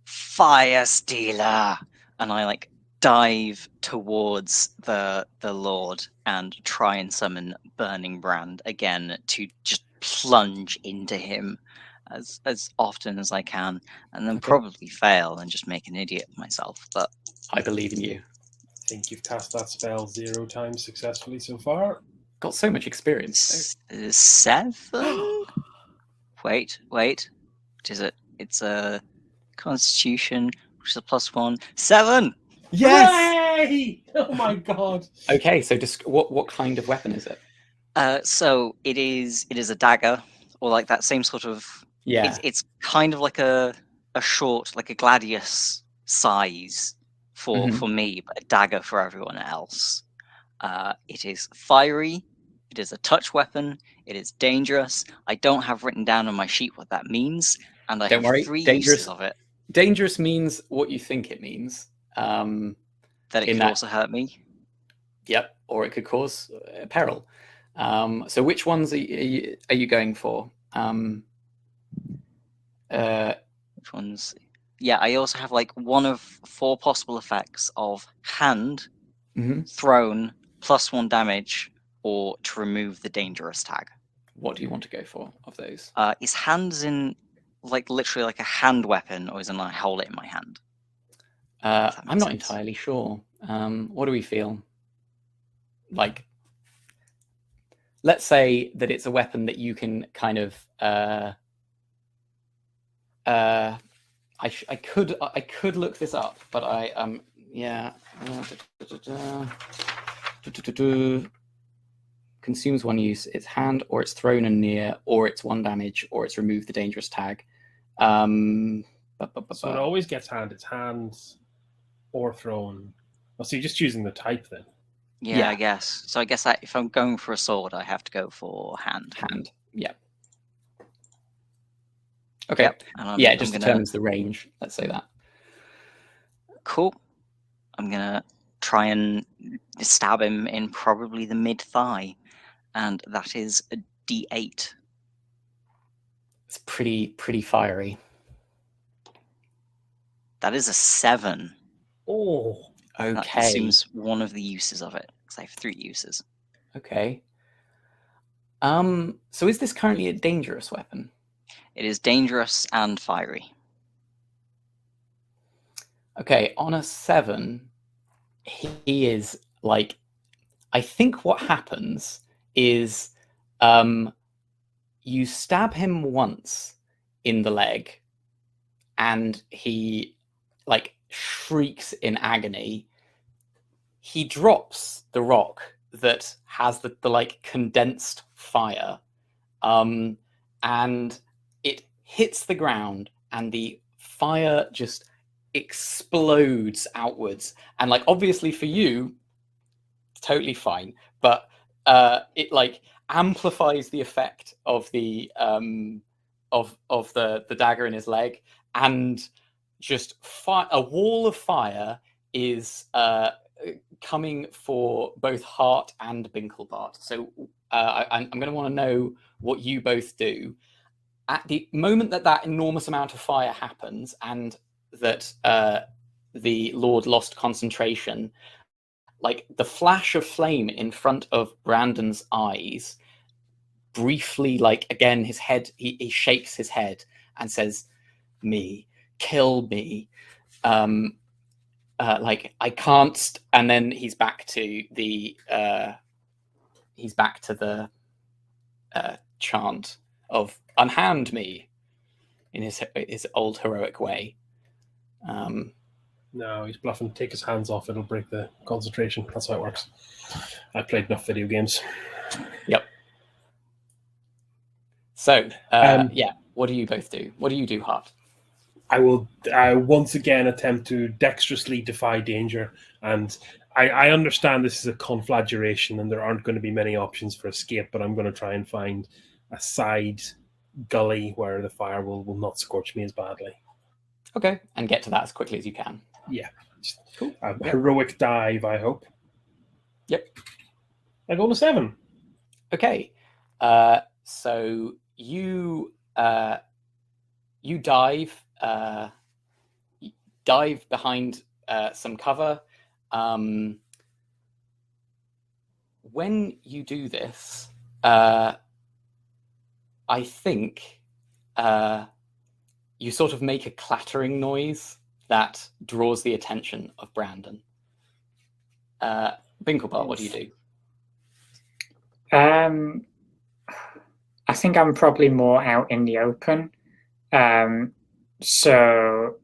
D: "Fire Stealer!" and I like dive towards the Lord and try and summon Burning Brand again to just plunge into him as often as I can, and then probably fail and just make an idiot of myself. But
A: I believe in you.
B: I think you've cast that spell 0 times successfully so far.
A: Got so much experience.
D: 7. Wait. What is it? It's a Constitution, which is a +1. 7.
A: Yes.
B: Hooray! Oh my god.
A: Okay, so just what kind of weapon is it?
D: So it is a dagger, or like that same sort of.
A: Yeah.
D: It's kind of like a short, like a gladius size for me, but a dagger for everyone else. It is fiery. It is a touch weapon. It is dangerous. I don't have written down on my sheet what that means, and I
A: Don't
D: have
A: worry,
D: 3
A: dangerous
D: uses of it.
A: Dangerous means what you think it means.
D: That it could also hurt me.
A: Yep, or it could cause peril. So which ones are you going for?
D: Which ones? Yeah, I also have like one of 4 possible effects of hand, thrown, +1 damage, or to remove the dangerous tag.
A: What do you want to go for of those?
D: Is hands in like literally like a hand weapon, or is it I hold it in my hand?
A: I'm not entirely sure. What do we feel? Like, let's say that it's a weapon that you can kind of. I could look this up, but yeah. Consumes 1 use. It's hand, or it's thrown and near, or it's 1 damage, or it's removed the dangerous tag.
B: So it always gets hand. It's hands or thrown. Oh, so you're just choosing the type then?
D: Yeah, I guess. So I guess if I'm going for a sword, I have to go for hand.
A: Hand. Yeah. Okay.
D: Yep.
A: Yeah, it just determines the range. Let's say that.
D: Cool. I'm gonna try and stab him in probably the mid-thigh, and that is a D8.
A: It's pretty fiery.
D: That is a 7.
B: Oh,
D: That
A: Okay.
D: consumes one of the uses of it, because I have 3 uses.
A: Okay. So is this currently a dangerous weapon?
D: It is dangerous and fiery.
A: Okay, on a 7, he is like, I think what happens is you stab him once in the leg and he like shrieks in agony. He drops the rock that has the like condensed fire, and it hits the ground and the fire just explodes outwards. And like obviously for you, totally fine, but it like amplifies the effect of the the dagger in his leg, and just a wall of fire is coming for both Hart and Binklebart. So I'm going to want to know what you both do at the moment that that enormous amount of fire happens, and that the Lord lost concentration. Like the flash of flame in front of Brandon's eyes briefly, like again, his head, he shakes his head and says, "Me, kill me." Like I can't, and then he's back to the chant of "Unhand me" in his old heroic way.
B: no, he's bluffing. Take his hands off; it'll break the concentration. That's how it works. I played enough video games.
A: Yep. So, yeah, what do you both do? What do you do, Hart?
B: I will once again attempt to dexterously defy danger. And I understand this is a conflagration and there aren't going to be many options for escape, but I'm going to try and find a side gully where the fire will not scorch me as badly.
A: Okay, and get to that as quickly as you can.
B: Yeah.
A: Cool.
B: A heroic dive, I hope.
A: Yep.
B: I go to 7.
A: Okay. So you dive behind some cover. When you do this, I think you sort of make a clattering noise that draws the attention of Brandon. Binklebart, what do you do?
C: I think I'm probably more out in the open. So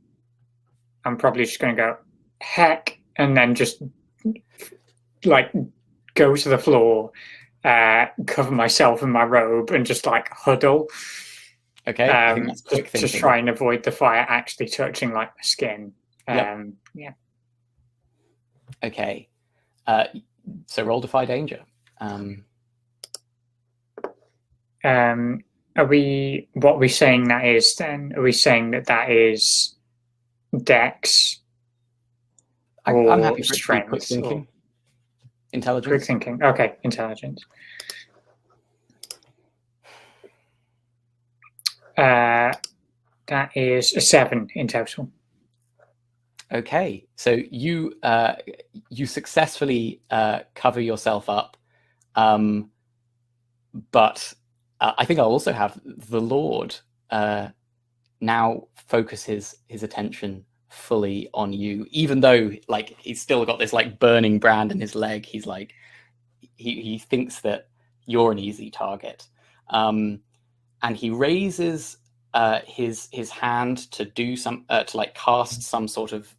C: I'm probably just going to go, heck, and then just like go to the floor, cover myself in my robe, and just like huddle.
A: Okay, I think that's quick thinking.
C: Just try and avoid the fire actually touching like my skin.
A: Yep.
C: Yeah.
A: Okay. So roll defy danger.
C: Are we? What are we saying that is? Then are we saying that is Dex?
A: I'm happy for
C: strength,
A: quick thinking.
C: or
A: Intelligence.
C: quick thinking. Okay, intelligence. That is a 7 in total.
A: Okay, so you successfully cover yourself up, but I think I'll also have the Lord now focus his attention fully on you, even though like he's still got this like burning brand in his leg. He's like he thinks that you're an easy target, and he raises his hand to do some to like cast some sort of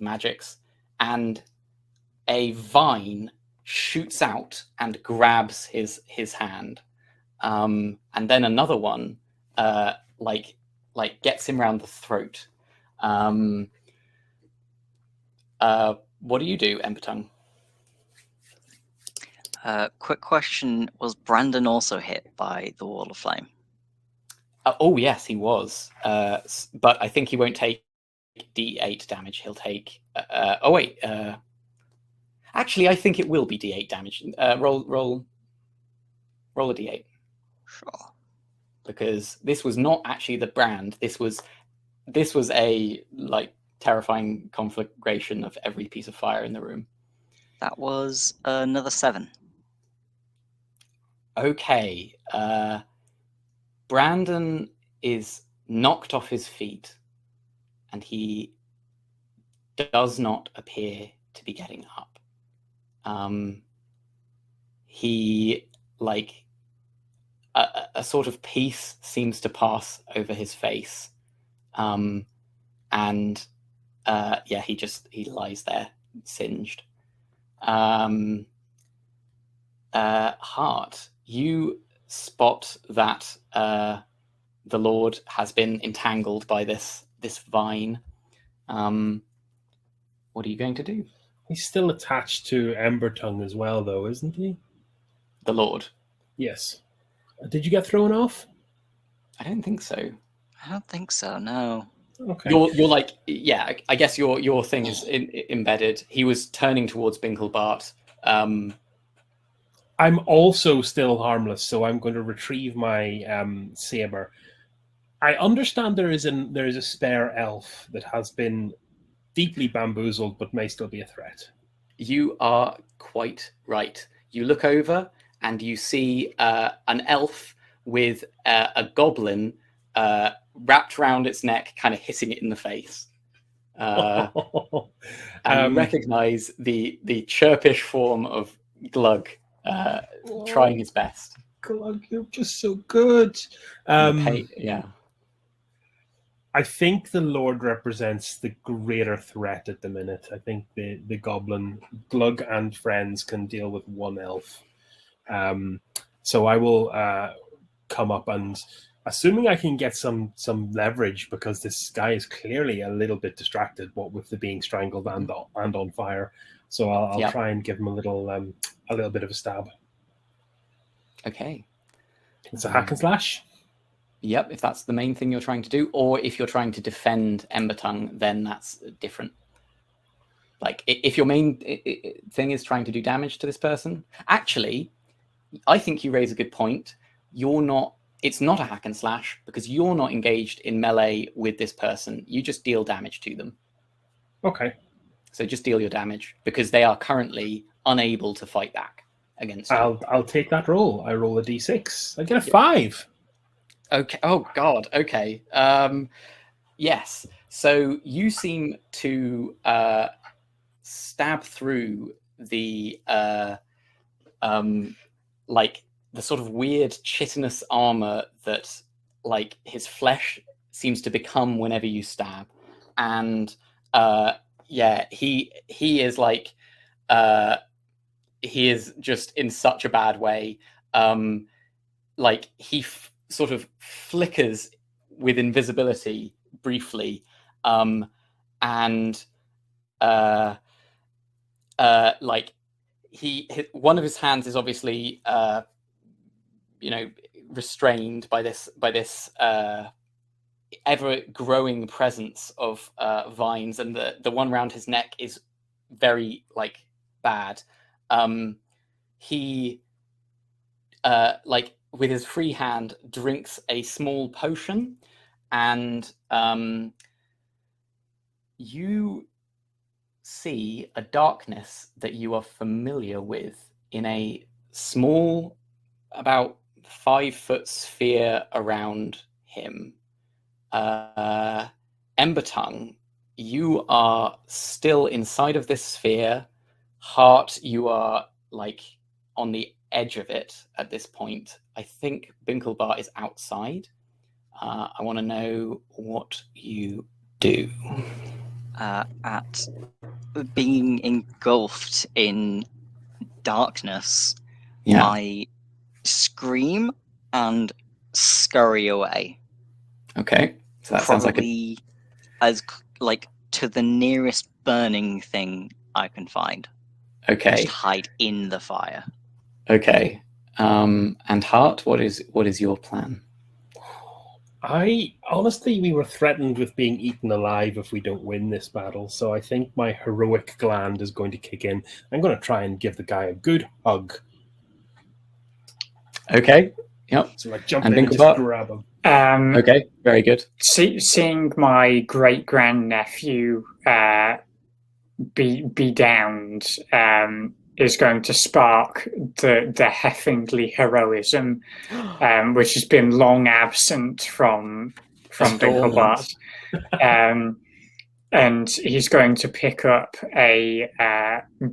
A: magics, and a vine shoots out and grabs his hand, and then another one like gets him around the throat. What do you do, Embertongue?
D: Quick question: was Brandon also hit by the wall of flame?
A: Oh yes, he was, but I think he won't take D8 damage. He'll take. Oh wait. Actually, I think it will be D8 damage. Roll a D8.
D: Sure.
A: because this was not actually the brand. This was a like terrifying conflagration of every piece of fire in the room.
D: That was another 7.
A: Okay. Brandon is knocked off his feet, and he does not appear to be getting up. He, like, a sort of peace seems to pass over his face. And he lies there singed. Hart, you spot that the Lord has been entangled by this vine. What are you going to do?
B: He's still attached to Embertongue as well, though, isn't he?
A: The Lord?
B: Yes. Did you get thrown off?
A: I don't think so.
D: I don't think so, no.
B: Okay.
A: You're like, yeah, I guess your thing is embedded. He was turning towards Binklebart. I'm
B: also still harmless, so I'm going to retrieve my saber. I understand there is a spare elf that has been deeply bamboozled, but may still be a threat.
A: You are quite right. You look over and you see an elf with a goblin wrapped around its neck, kind of hitting it in the face. And you recognize the chirpish form of Glug trying his best.
B: Glug, you're just so good.
A: Yeah.
B: I think the Lord represents the greater threat at the minute. I think the goblin, Glug and friends can deal with one elf. So I will come up and, assuming I can get some leverage, because this guy is clearly a little bit distracted, what with the being strangled and on fire. So I'll try and give him a little bit of a stab.
A: Okay.
B: It's a hack and slash.
A: Yep, if that's the main thing you're trying to do, or if you're trying to defend Embertongue, then that's different. Like, if your main thing is trying to do damage to this person, actually, I think you raise a good point. It's not a hack and slash, because you're not engaged in melee with this person. You just deal damage to them.
B: Okay.
A: So just deal your damage, because they are currently unable to fight back against you.
B: I'll take that roll. I roll a d6. I get a 5.
A: Okay. Oh God. Okay. Yes. So you seem to stab through the like the sort of weird chitinous armor that like his flesh seems to become whenever you stab, and he is like he is just in such a bad way. Like he sort of flickers with invisibility briefly, and like one of his hands is obviously restrained by this ever growing presence of vines, and the one around his neck is very like bad. He like with his free hand drinks a small potion, and you see a darkness that you are familiar with in a small, about 5-foot sphere around him. Embertongue, you are still inside of this sphere. Hart, you are like on the edge of it at this point. I think Binklebart is outside. I want to know what you do.
D: At being engulfed in darkness, I scream and scurry away.
A: Okay, so that sounds like
D: as like to the nearest burning thing I can find.
A: Okay,
D: just hide in the fire.
A: Okay, and Hart, what is your plan?
B: Honestly, we were threatened with being eaten alive if we don't win this battle, so I think my heroic gland is going to kick in. I'm going to try and give the guy a good hug.
A: Okay, Yep.
B: So I jump
A: And
B: in and just
A: Dinklebot?
B: grab him.
A: Okay, very good.
C: Seeing my great grandnephew be downed is going to spark the Heffingly heroism, which has been long absent from Dinklebot. And he's going to pick up a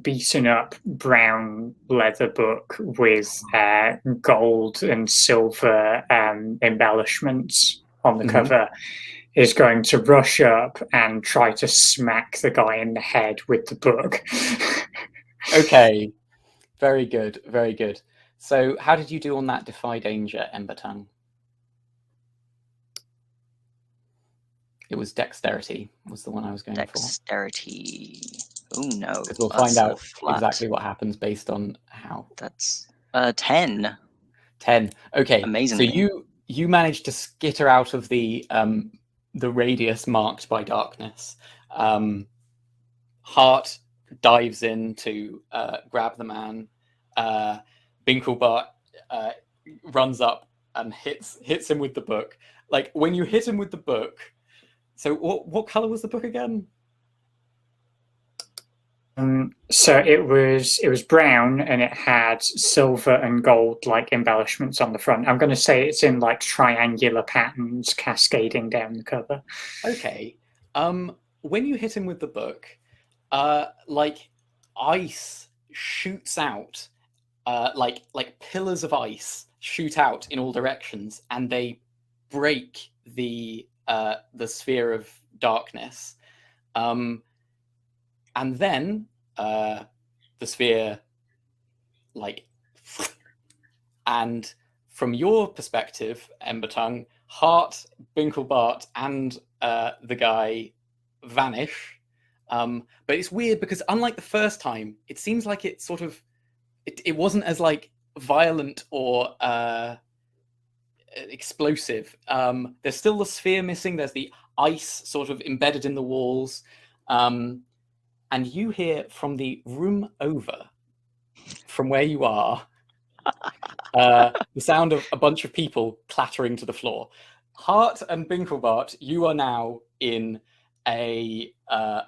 C: beaten up brown leather book with gold and silver embellishments on the cover. Is going to rush up and try to smack the guy in the head with the book.
A: Okay, very good, very good. So how did you do on that Defy Danger, Ember Tongue? It was Dexterity, was the one I was going
D: Dexterity. Oh no.
A: Because we'll
D: that's
A: find out
D: flat.
A: exactly what happens based on how.
D: That's 10.
A: 10. Okay.
D: Amazingly.
A: So you managed to skitter out of the radius marked by darkness. Hart dives in to grab the man. Binklebot runs up and hits him with the book. Like when you hit him with the book. So what color was the book again?
C: So it was brown and it had silver and gold like embellishments on the front. I'm going to say it's in like triangular patterns cascading down the cover.
A: Okay. When you hit him with the book, like ice shoots out, like pillars of ice shoot out in all directions, and they break the sphere of darkness. And then the sphere, like, and from your perspective, Ember Tongue, Hart, Binklebot, and the guy vanish. But it's weird because unlike the first time, it seems like it sort of, it wasn't as like violent or explosive. There's still the sphere missing. There's the ice sort of embedded in the walls. And you hear from the room over, from where you are, the sound of a bunch of people clattering to the floor. Hart and Binklebot, you are now in a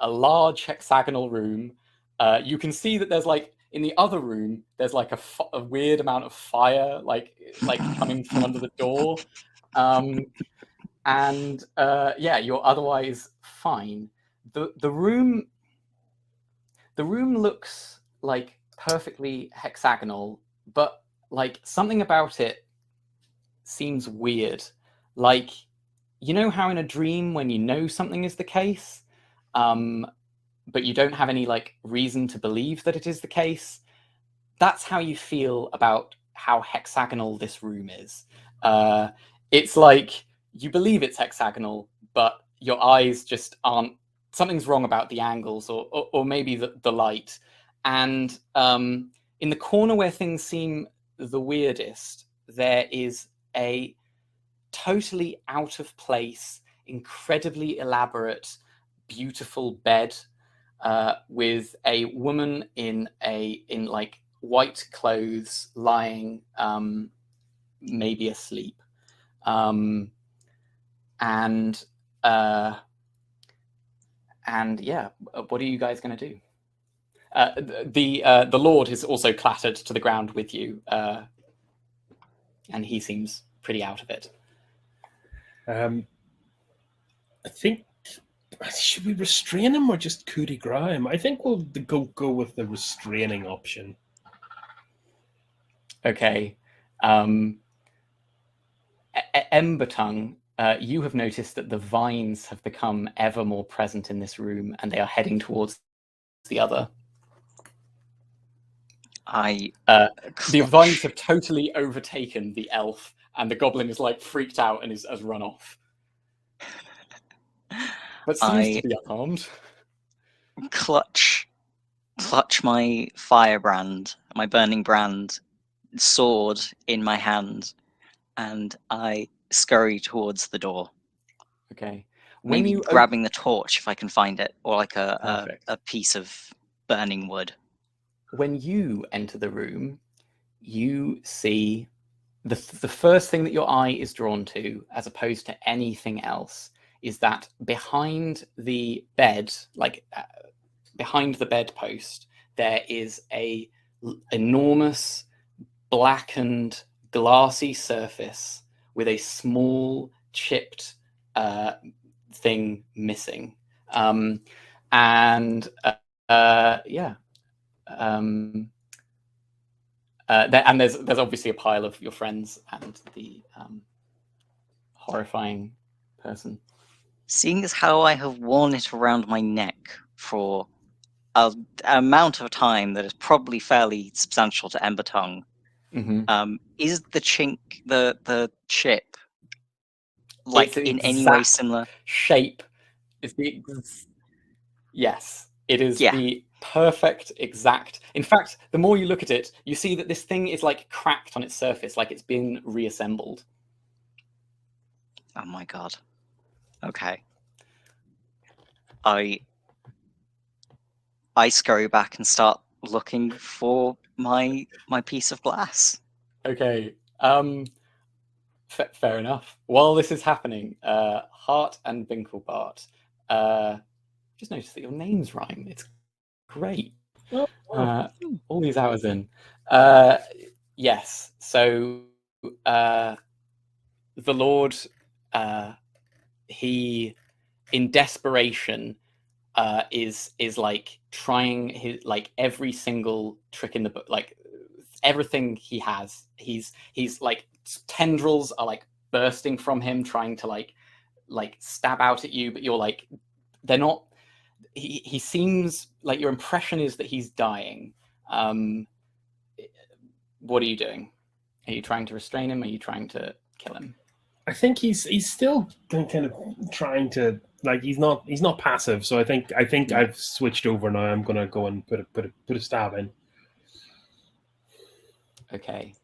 A: large hexagonal room. You can see that there's like, in the other room, there's like a weird amount of fire, like coming from under the door. And yeah, you're otherwise fine. The room looks like perfectly hexagonal, but like something about it seems weird. Like, you know how in a dream when you know something is the case, but you don't have any like reason to believe that it is the case? That's how you feel about how hexagonal this room is. It's like you believe it's hexagonal, but your eyes just aren't. Something's wrong about the angles or maybe the light. And in the corner where things seem the weirdest, there is a totally out of place, incredibly elaborate, beautiful bed with a woman in like white clothes lying, maybe asleep. And yeah, what are you guys going to do? The Lord is also clattered to the ground with you, and he seems pretty out of it.
B: I think, should we restrain him or just coup de grace him? I think we'll go with the restraining option.
A: Okay. Ember Tongue, you have noticed that the vines have become ever more present in this room, and they are heading towards the other. The vines have totally overtaken the elf, and the goblin is like freaked out and has run off. But seems to be unarmed.
D: Clutch my firebrand, my burning brand sword in my hand, and I scurry towards the door.
A: Okay.
D: Maybe grabbing the torch if I can find it, or like a piece of burning wood.
A: When you enter the room, you see the first thing that your eye is drawn to, as opposed to anything else, is that behind the bed, behind the bedpost, there is a enormous blackened glassy surface with a small chipped thing missing. And there's obviously a pile of your friends and the horrifying person.
D: Seeing as how I have worn it around my neck for an amount of time that is probably fairly substantial to Ember Tongue, is the chink, the chip, like in any way similar?
A: Shape is yes, it is the perfect exact. In fact, the more you look at it, you see that this thing is like cracked on its surface, like it's been reassembled.
D: Oh my god. Okay. I scurry back and start looking for my piece of glass.
A: Okay. Fair enough. While this is happening, Hart and Binklebart, just noticed that your names rhyme. It's great. All these hours in. Yes. So the Lord, he, in desperation, is like trying his every single trick in the book, like everything he has. He's like tendrils are like bursting from him, trying to like stab out at you, but you're like, they're not. He seems like, your impression is that he's dying. What are you doing? Are you trying to restrain him? Are you trying to kill him?
B: I think he's still kind of trying to, like, he's not passive. So I think I've switched over now. I'm gonna go and put a stab in.
A: Okay.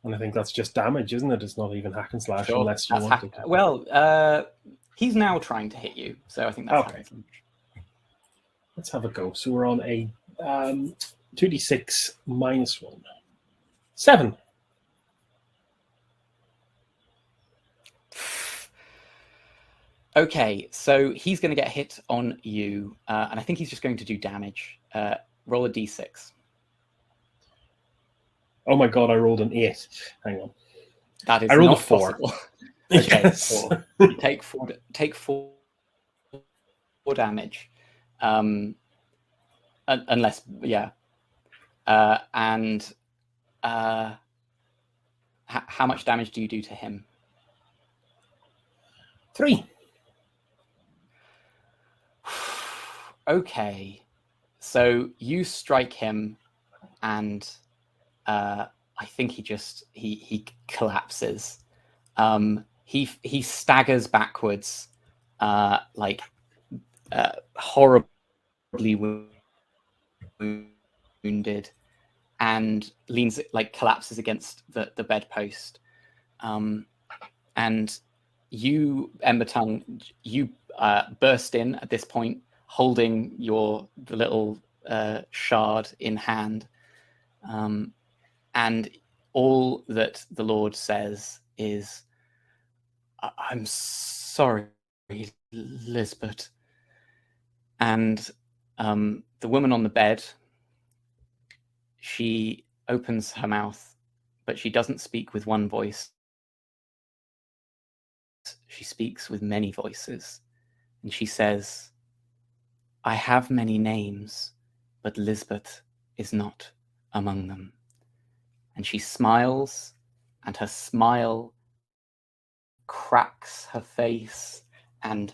B: And I think that's just damage, isn't it? It's not even hack and slash,
A: sure,
B: unless you want it.
A: Well, he's now trying to hit you, so I think that's
B: okay. Let's have a go. So we're on a 2d6 minus 1. 7.
A: Okay, so he's going to get hit on you, and I think he's just going to do damage. Roll a d6.
B: Oh my god, I rolled an 8. Hang on.
A: That is
B: I rolled
A: not
B: a 4.
A: Possible. Okay,
B: Yes.
A: 4. You take 4 damage. Unless, and how much damage do you do to him?
B: 3.
A: Okay, so you strike him, and I think he collapses. He staggers backwards, horribly wounded, and leans, collapses against the bedpost. And you, Ember Tongue, you burst in at this point, holding the little shard in hand. And all that the Lord says is, "I'm sorry, Lisbeth." And the woman on the bed, she opens her mouth, but she doesn't speak with one voice. She speaks with many voices. And she says, "I have many names, but Lisbeth is not among them." And she smiles, and her smile cracks her face, and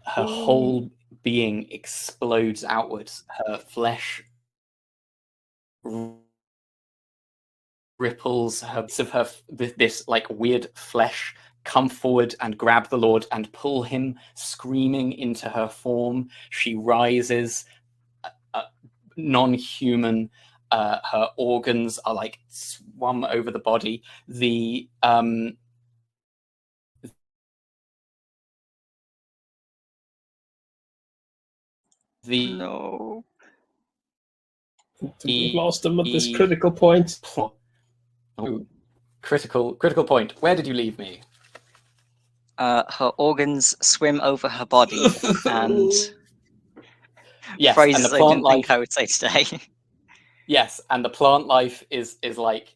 A: her whole being explodes outwards. Her flesh ripples, this weird flesh come forward and grab the Lord and pull him screaming into her form. She rises, non-human. Her organs are swum over the body.
B: No. We've lost him at this critical point.
A: Oh, critical point. Where did you leave me?
D: Her organs swim over her body, and
A: Yes,
D: phrases
A: and the
D: I
A: plant
D: didn't
A: life.
D: think I would say today.
A: Yes, and the plant life is like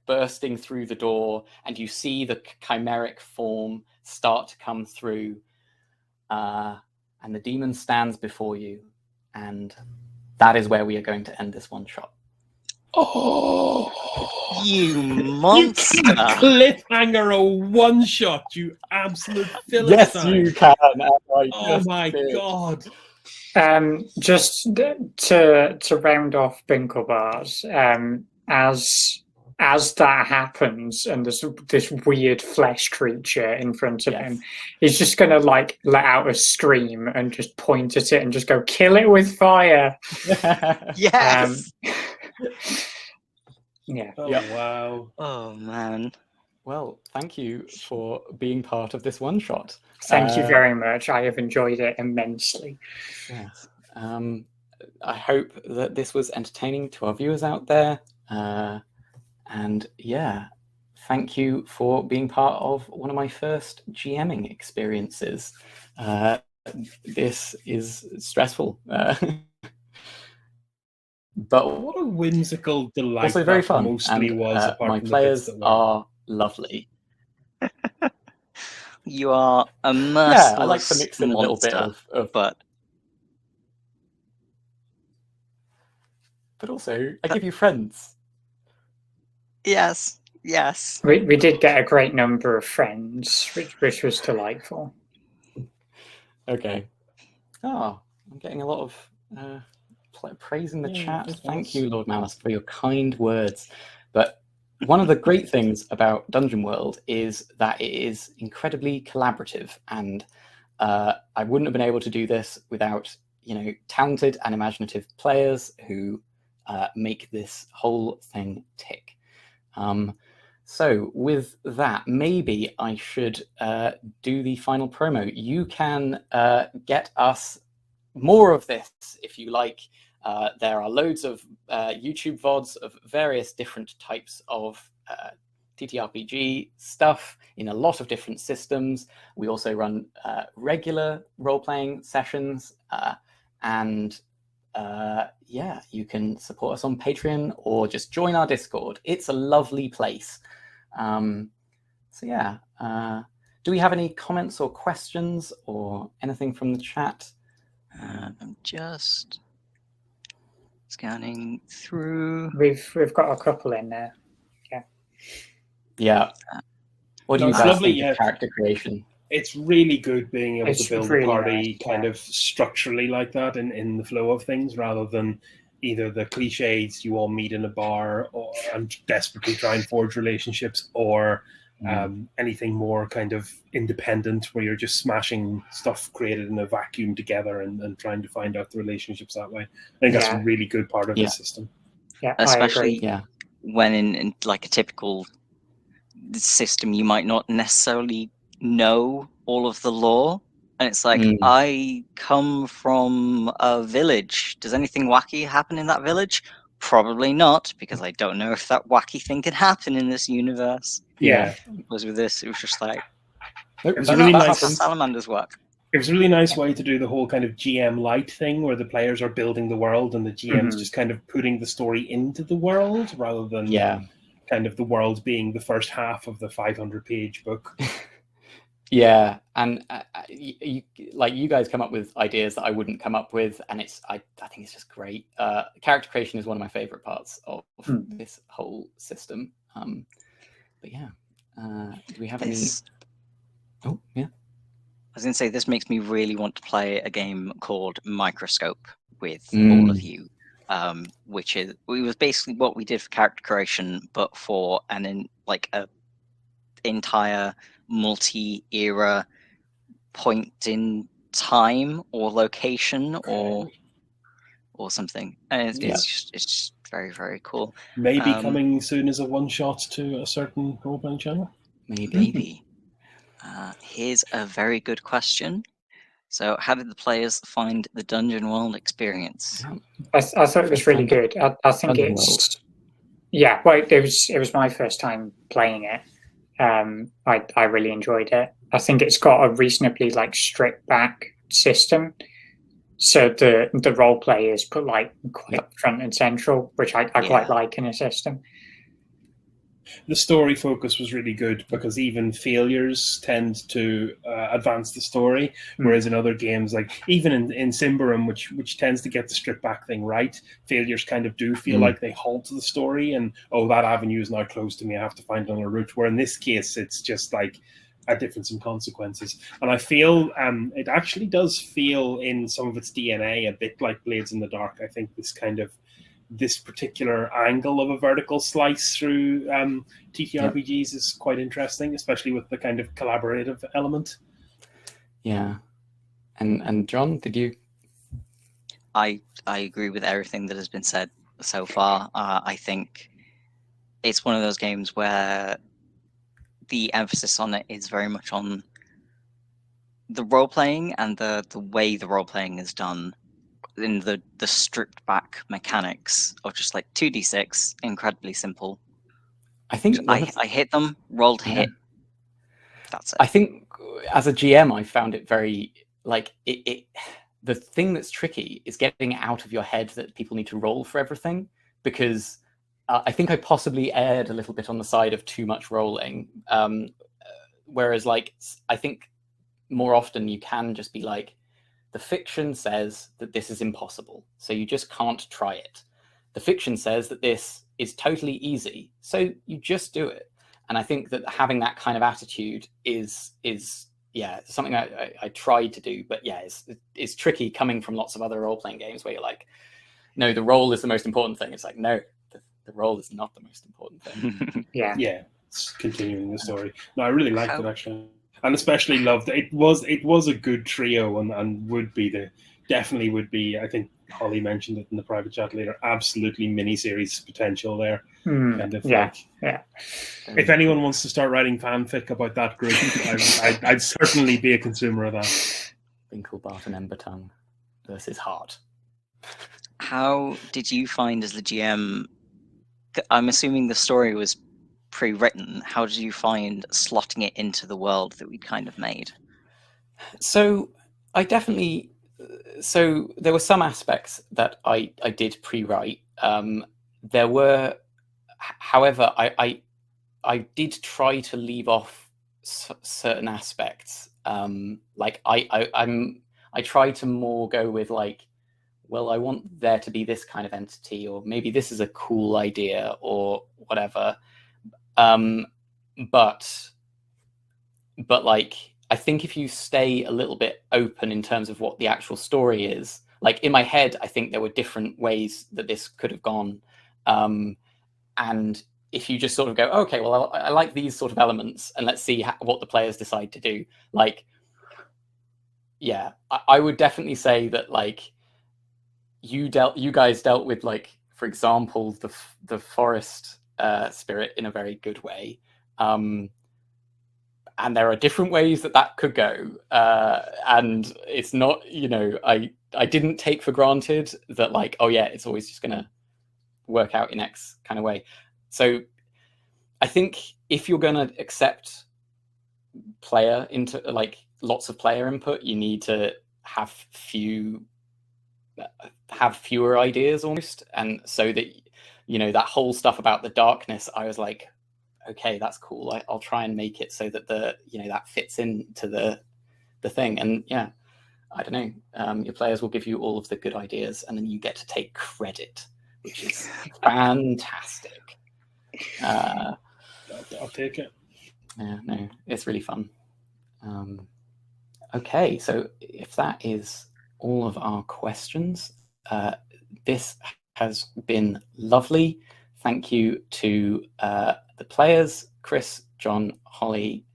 A: bursting through the door, and you see the chimeric form start to come through, and the demon stands before you, and that is where we are going to end this one shot.
B: Oh,
D: You
B: you
D: monster!
B: can cliffhanger a one shot, you absolute
A: Yes,
B: philistine.
A: you can.
B: Oh my god.
C: Just to round off Binkle Bars, as that happens and there's this weird flesh creature in front of him, he's just gonna like let out a scream and just point at it and just go, kill it with fire.
D: Yes.
C: Yeah.
B: Oh wow.
D: Oh man.
A: Well, thank you for being part of this one shot.
C: Thank you very much. I have enjoyed it immensely.
A: Yes. I hope that this was entertaining to our viewers out there. And yeah, thank you for being part of one of my first GMing experiences. This is stressful. But
B: What a whimsical delight
A: also very
B: that
A: fun.
B: mostly
A: And
B: was, apart
A: my
B: from
A: players
B: the bits that
A: are lovely.
D: You are a
A: Yeah,
D: merciless
A: I like to mix in a little bit
D: monster,
A: of
D: but
A: also I give you friends.
D: yes.
C: We did get a great number of friends, which was delightful.
A: Okay. Oh, I'm getting a lot of praise in the chat. Thank you, Lord Malice, for your kind words. But one of the great things about Dungeon World is that it is incredibly collaborative, and I wouldn't have been able to do this without talented and imaginative players who make this whole thing tick. So with that, maybe I should do the final promo. You can get us more of this if you like. There are loads of YouTube VODs of various different types of TTRPG stuff in a lot of different systems. We also run regular role-playing sessions, and yeah, you can support us on Patreon or just join our Discord. It's a lovely place. So yeah, do we have any comments or questions or anything from the chat?
D: I'm just scanning through.
C: We've got a couple in there.
A: Yeah. What do you
B: it's
A: guys
B: lovely,
A: think of character creation?
B: It's really good being able
C: It's
B: to build
C: really
B: a party
C: nice,
B: kind of structurally like that in the flow of things, rather than either the cliches you all meet in a bar or and desperately try and forge relationships, or anything more kind of independent where you're just smashing stuff created in a vacuum together and trying to find out the relationships that way. I think that's a really good part of the system.
C: Yeah,
D: especially
C: I agree.
D: when in like a typical system you might not necessarily know all of the lore, and it's like, I come from a village. Does anything wacky happen in that village? Probably not, because I don't know if that wacky thing can happen in this universe.
B: Yeah.
D: Whereas with this, it was just like,
B: it was a really
D: that's
B: nice
D: how salamanders work.
B: It was a really nice way to do the whole kind of GM light thing, where the players are building the world and the GM's just kind of putting the story into the world, rather than kind of the world being the first half of the 500-page book.
A: Yeah, and you guys come up with ideas that I wouldn't come up with, and I think it's just great. Character creation is one of my favorite parts of this whole system. But yeah, do we have any? Oh yeah,
D: I was going to say, this makes me really want to play a game called Microscope with all of you, which was basically what we did for character creation, but for a entire multi-era point in time or location or something, and it's just very, very cool.
B: Maybe coming soon as a one-shot to a certain role-playing channel.
A: Maybe.
D: Here's a very good question. So, how did the players find the Dungeon World experience?
C: I thought it was really good. I think Yeah, well, it was my first time playing it. I really enjoyed it. I think it's got a reasonably like stripped back system, so the role play is put like quite front and central, which I quite like in a system.
B: The story focus was really good because even failures tend to advance the story, whereas in other games, like even in Symbaroum, which tends to get the strip back thing right, failures kind of do feel like they halt the story and, oh, that avenue is now closed to me, I have to find another route. Where in this case, it's just like a difference in consequences. And I feel it actually does feel in some of its DNA a bit like Blades in the Dark. I think this particular angle of a vertical slice through TTRPGs is quite interesting, especially with the kind of collaborative element.
A: Yeah. And John, did you?
D: I agree with everything that has been said so far. I think it's one of those games where the emphasis on it is very much on the role-playing and the way the role-playing is done, in the stripped back mechanics of just like 2d6, incredibly simple.
A: I think
D: I hit them, rolled a hit. That's it.
A: I think as a GM, I found it very like it. The thing that's tricky is getting out of your head that people need to roll for everything, because I think I possibly erred a little bit on the side of too much rolling. Whereas like I think more often you can just be like, the fiction says that this is impossible, so you just can't try it. The fiction says that this is totally easy, so you just do it. And I think that having that kind of attitude is something I tried to do, but it's tricky coming from lots of other role-playing games where you're like, no, the role is the most important thing. It's like, no, the role is not the most important thing.
C: Yeah,
B: it's continuing the story. No, I really liked it actually. And especially loved it. It was a good trio and definitely would be. I think Holly mentioned it in the private chat later. Absolutely miniseries potential there. Kind of if anyone wants to start writing fanfic about that group, I'd certainly be a consumer of that.
A: Winklebart and Embertongue versus Heart.
D: How did you find as the GM? I'm assuming the story was pre-written. How did you find slotting it into the world that we'd kind of made?
A: So there were some aspects that I did pre-write. There were, however, I did try to leave off certain aspects. Like I try to more go with like, well, I want there to be this kind of entity, or maybe this is a cool idea, or whatever. But like, I think if you stay a little bit open in terms of what the actual story is, like in my head, I think there were different ways that this could have gone. And if you just sort of go, okay, well, I like these sort of elements, and let's see what the players decide to do. Like, yeah, I would definitely say that like you guys dealt with, like, for example, the forest spirit in a very good way. And there are different ways that could go. And it's not, I didn't take for granted that like, oh yeah, it's always just going to work out in X kind of way. So I think if you're going to accept lots of player input, you need to have fewer ideas almost. And so that, that whole stuff about the darkness, I was like, okay, that's cool. I'll try and make it so that that fits into the thing. And yeah, I don't know. Your players will give you all of the good ideas, and then you get to take credit, which is fantastic.
B: I'll take it.
A: Yeah, no, it's really fun. Okay, so if that is all of our questions, this has been lovely. Thank you to the players, Chris, John, Holly,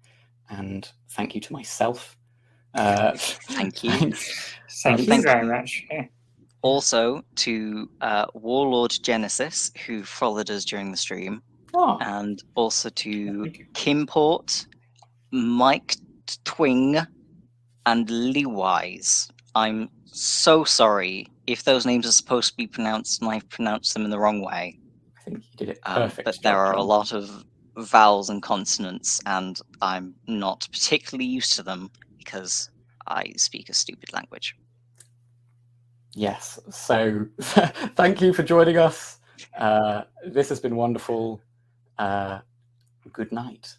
A: and thank you to myself.
D: Thank you.
C: Thank you very much. Yeah.
D: Also to Warlord Genesis, who followed us during the stream.
A: Oh.
D: And also to Kimport, Mike Twing, and Leewise. I'm so sorry if those names are supposed to be pronounced and I've pronounced them in the wrong way.
A: I I think you did it perfect.
D: But there are a lot of vowels and consonants, and I'm not particularly used to them because I speak a stupid language.
A: Yes. So thank you for joining us. This has been wonderful. Good night.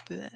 D: Bleh.